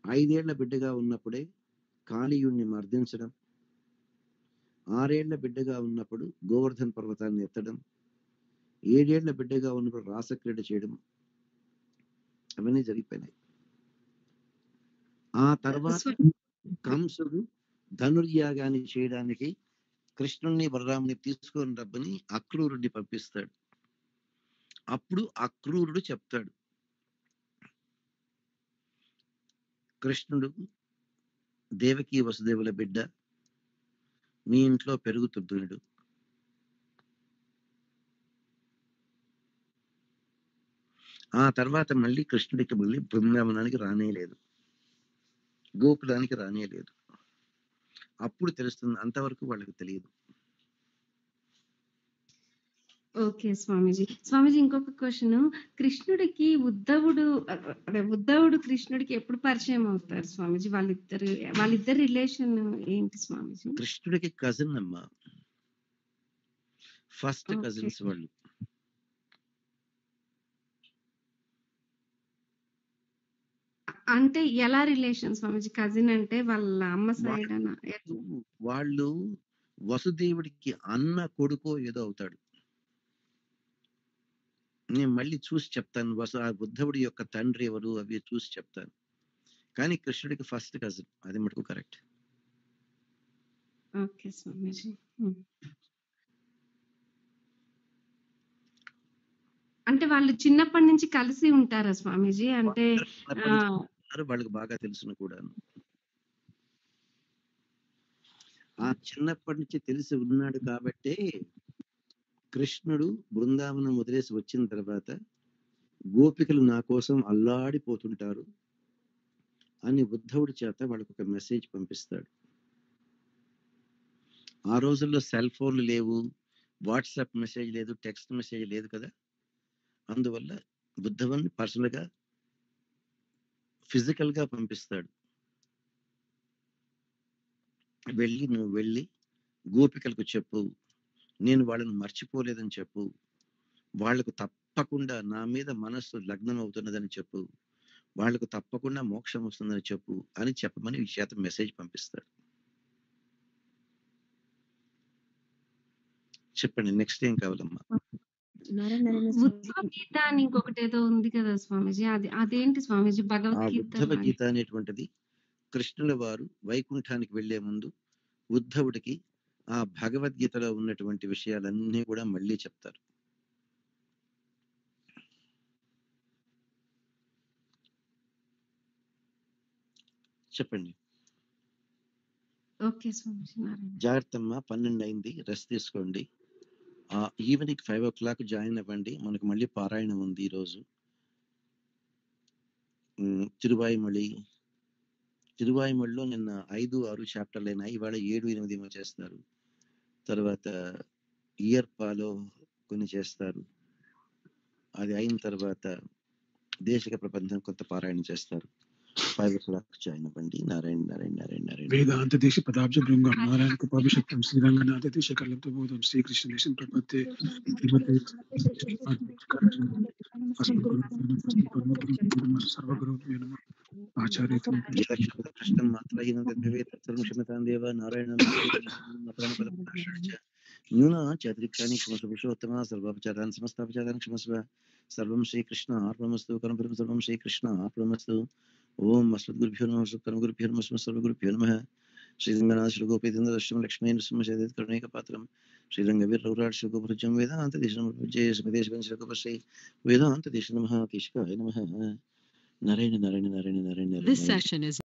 5 ఏళ్ల బిడ్డగా ఉన్నప్పుడే కాళీయుణ్ణి మర్దించడం, 6 ఏళ్ల బిడ్డగా ఉన్నప్పుడు గోవర్ధన్ పర్వతాన్ని ఎత్తడం, 7 ఏళ్ల బిడ్డగా ఉన్నప్పుడు రాసక్రీడ చేయడం, అవన్నీ జరిగిపోయినాయి. ఆ తర్వాత కంసుడు ధనుర్యాగాన్ని చేయడానికి కృష్ణుణ్ణి బలరాముని తీసుకొని రమ్మని అక్రూరుడిని పంపిస్తాడు. అప్పుడు అక్రూరుడు చెప్తాడు, కృష్ణుడు దేవకీ వసుదేవుల బిడ్డ, మీ ఇంట్లో పెరుగుతుంటున్నాడు. ఆ తర్వాత మళ్ళీ కృష్ణుడికి మళ్ళీ బృందావనానికి రానేలేదు, గోకులానికి రానేలేదు. అప్పుడు తెలుస్తుంది. అంతవరకు వాళ్ళకి తెలియదు. ఓకే స్వామీజీ. స్వామీజీ ఇంకొక క్వశ్చన్, కృష్ణుడికి ఉద్ధవుడు కృష్ణుడికి ఎప్పుడు పరిచయం అవుతారు స్వామీజీ? వాళ్ళిద్దరి రిలేషన్ ఏంటి స్వామీజీ? కృష్ణుడికి కజిన్ అమ్మా, ఫస్ట్ కజిన్స్ వాళ్ళు. అంటే ఎలా రిలేషన్ స్వామీజీ? కజిన్ అంటే వాళ్ళ అమ్మ సైడ్ వాళ్ళు వసుదేవుడికి అన్న కొడుకో ఏదో అవుతాడు. నేను మళ్ళీ చూసి చెప్తాను. ఉద్ధవుడి యొక్క తండ్రి ఎవరు అవి చూసి చెప్తాను. కానీ కృష్ణుడికి ఫస్ట్ కజిన్, అది మటుకు కరెక్ట్. ఓకే స్వామీజీ. అంటే వాళ్ళు చిన్నప్పటి నుంచి కలిసి ఉంటారా స్వామీజీ? అంటే వాళ్ళకి బాగా తెలుసును కూడా. ఆ చిన్నప్పటి నుంచి తెలిసి ఉన్నాడు కాబట్టే కృష్ణుడు బృందావనం వదిలేసి వచ్చిన తర్వాత గోపికలు నా కోసం అల్లాడిపోతుంటారు అని ఉద్ధవుడి చేత వాళ్ళకు ఒక మెసేజ్ పంపిస్తాడు. ఆ రోజుల్లో సెల్ ఫోన్లు లేవు, వాట్సాప్ మెసేజ్ లేదు, టెక్స్ట్ మెసేజ్ లేదు కదా. అందువల్ల ఉద్ధవుని పర్సనల్ గా ఫిజికల్ గా పంపిస్తాడు. నువ్వు వెళ్ళి గోపికలకు చెప్పు, నేను వాళ్ళని మర్చిపోలేదని చెప్పు, వాళ్లకు తప్పకుండా నా మీద మనస్సు లగ్నం అవుతున్నదని చెప్పు, వాళ్లకు తప్పకుండా మోక్షం వస్తుందని చెప్పు అని చెప్పమని ఈ చేత మెసేజ్ పంపిస్తాడు. చెప్పండి, నెక్స్ట్ ఏం కావాలమ్మా? ఉద్ధవ గీత అని ఇంకొకటి ఏదో ఉంది కదా స్వామీజీ, అదేంటి స్వామీజీ? భగవద్గీత. ఉద్ధవ గీత అనేటువంటిది కృష్ణుల వారు వైకుంఠానికి వెళ్లే ముందు ఉద్ధవుడికి ఆ భగవద్గీతలో ఉన్నటువంటి విషయాలన్నీ కూడా మళ్ళీ చెప్తారు. చెప్పండి. ఓకే స్వామీజీ. జాగ్రత్తమ్మా, 12 అయింది, రెస్ట్ తీసుకోండి. ఈవినింగ్ 5 o'clock జాయిన్ అవ్వండి. మనకు మళ్ళీ పారాయణం ఉంది ఈరోజు. తిరువాయిమొழிలో నిన్న 5, 6 చాప్టర్లు అయినాయి. ఇవాళ 7, 8 చేస్తారు. తర్వాత ఇయర్పాలో కొన్ని చేస్తారు. అది అయిన తర్వాత దేశిక ప్రబంధం కొంత పారాయణ చేస్తారు. 5 o'clock జాయిన్ అవ్వండి. నారాయణ నారాయణ నారాయణ నారాయణ. వేదాంత దేశ పదాబ్జ బృంగం నారాయణ కృపాభిషక్తం శ్రీరంగనాథ దేశ కల్లంతో బోధం శ్రీకృష్ణ దేశం ప్రపత్తే సర్వగురు ఆచార్య కృష్ణం మాత్రహీనం క్షమతాం దేవ నారాయణ న్యూనా చాతురిక్తాని క్షమస్వ పురుషోత్తమ సర్వాపచారాన్ని సమస్తాపచారాన్ని క్షమస్వ. సర్వం శ్రీకృష్ణ ఆర్పణమస్తు. కర్మఫలం సర్వం శ్రీకృష్ణ ఆర్పణమస్తు. ఓం అస్మద్గురుభ్యో నమః. కర్మగురుభ్యో నమః. సర్వగురుభ్యో నమః. శ్రీరంగనాథ శ్రీగోపేంద్ర దర్శనం లక్ష్మీ నృసింహ కరుణైక పాత్రం శ్రీరంగవీర రౌరాట్ శ్రీగోపృజం వేదాంత దేశం వేదాంత దేశ నమః. కేశికాయ నమః. Narayana Narayana Narayana Narayana This Narayana session is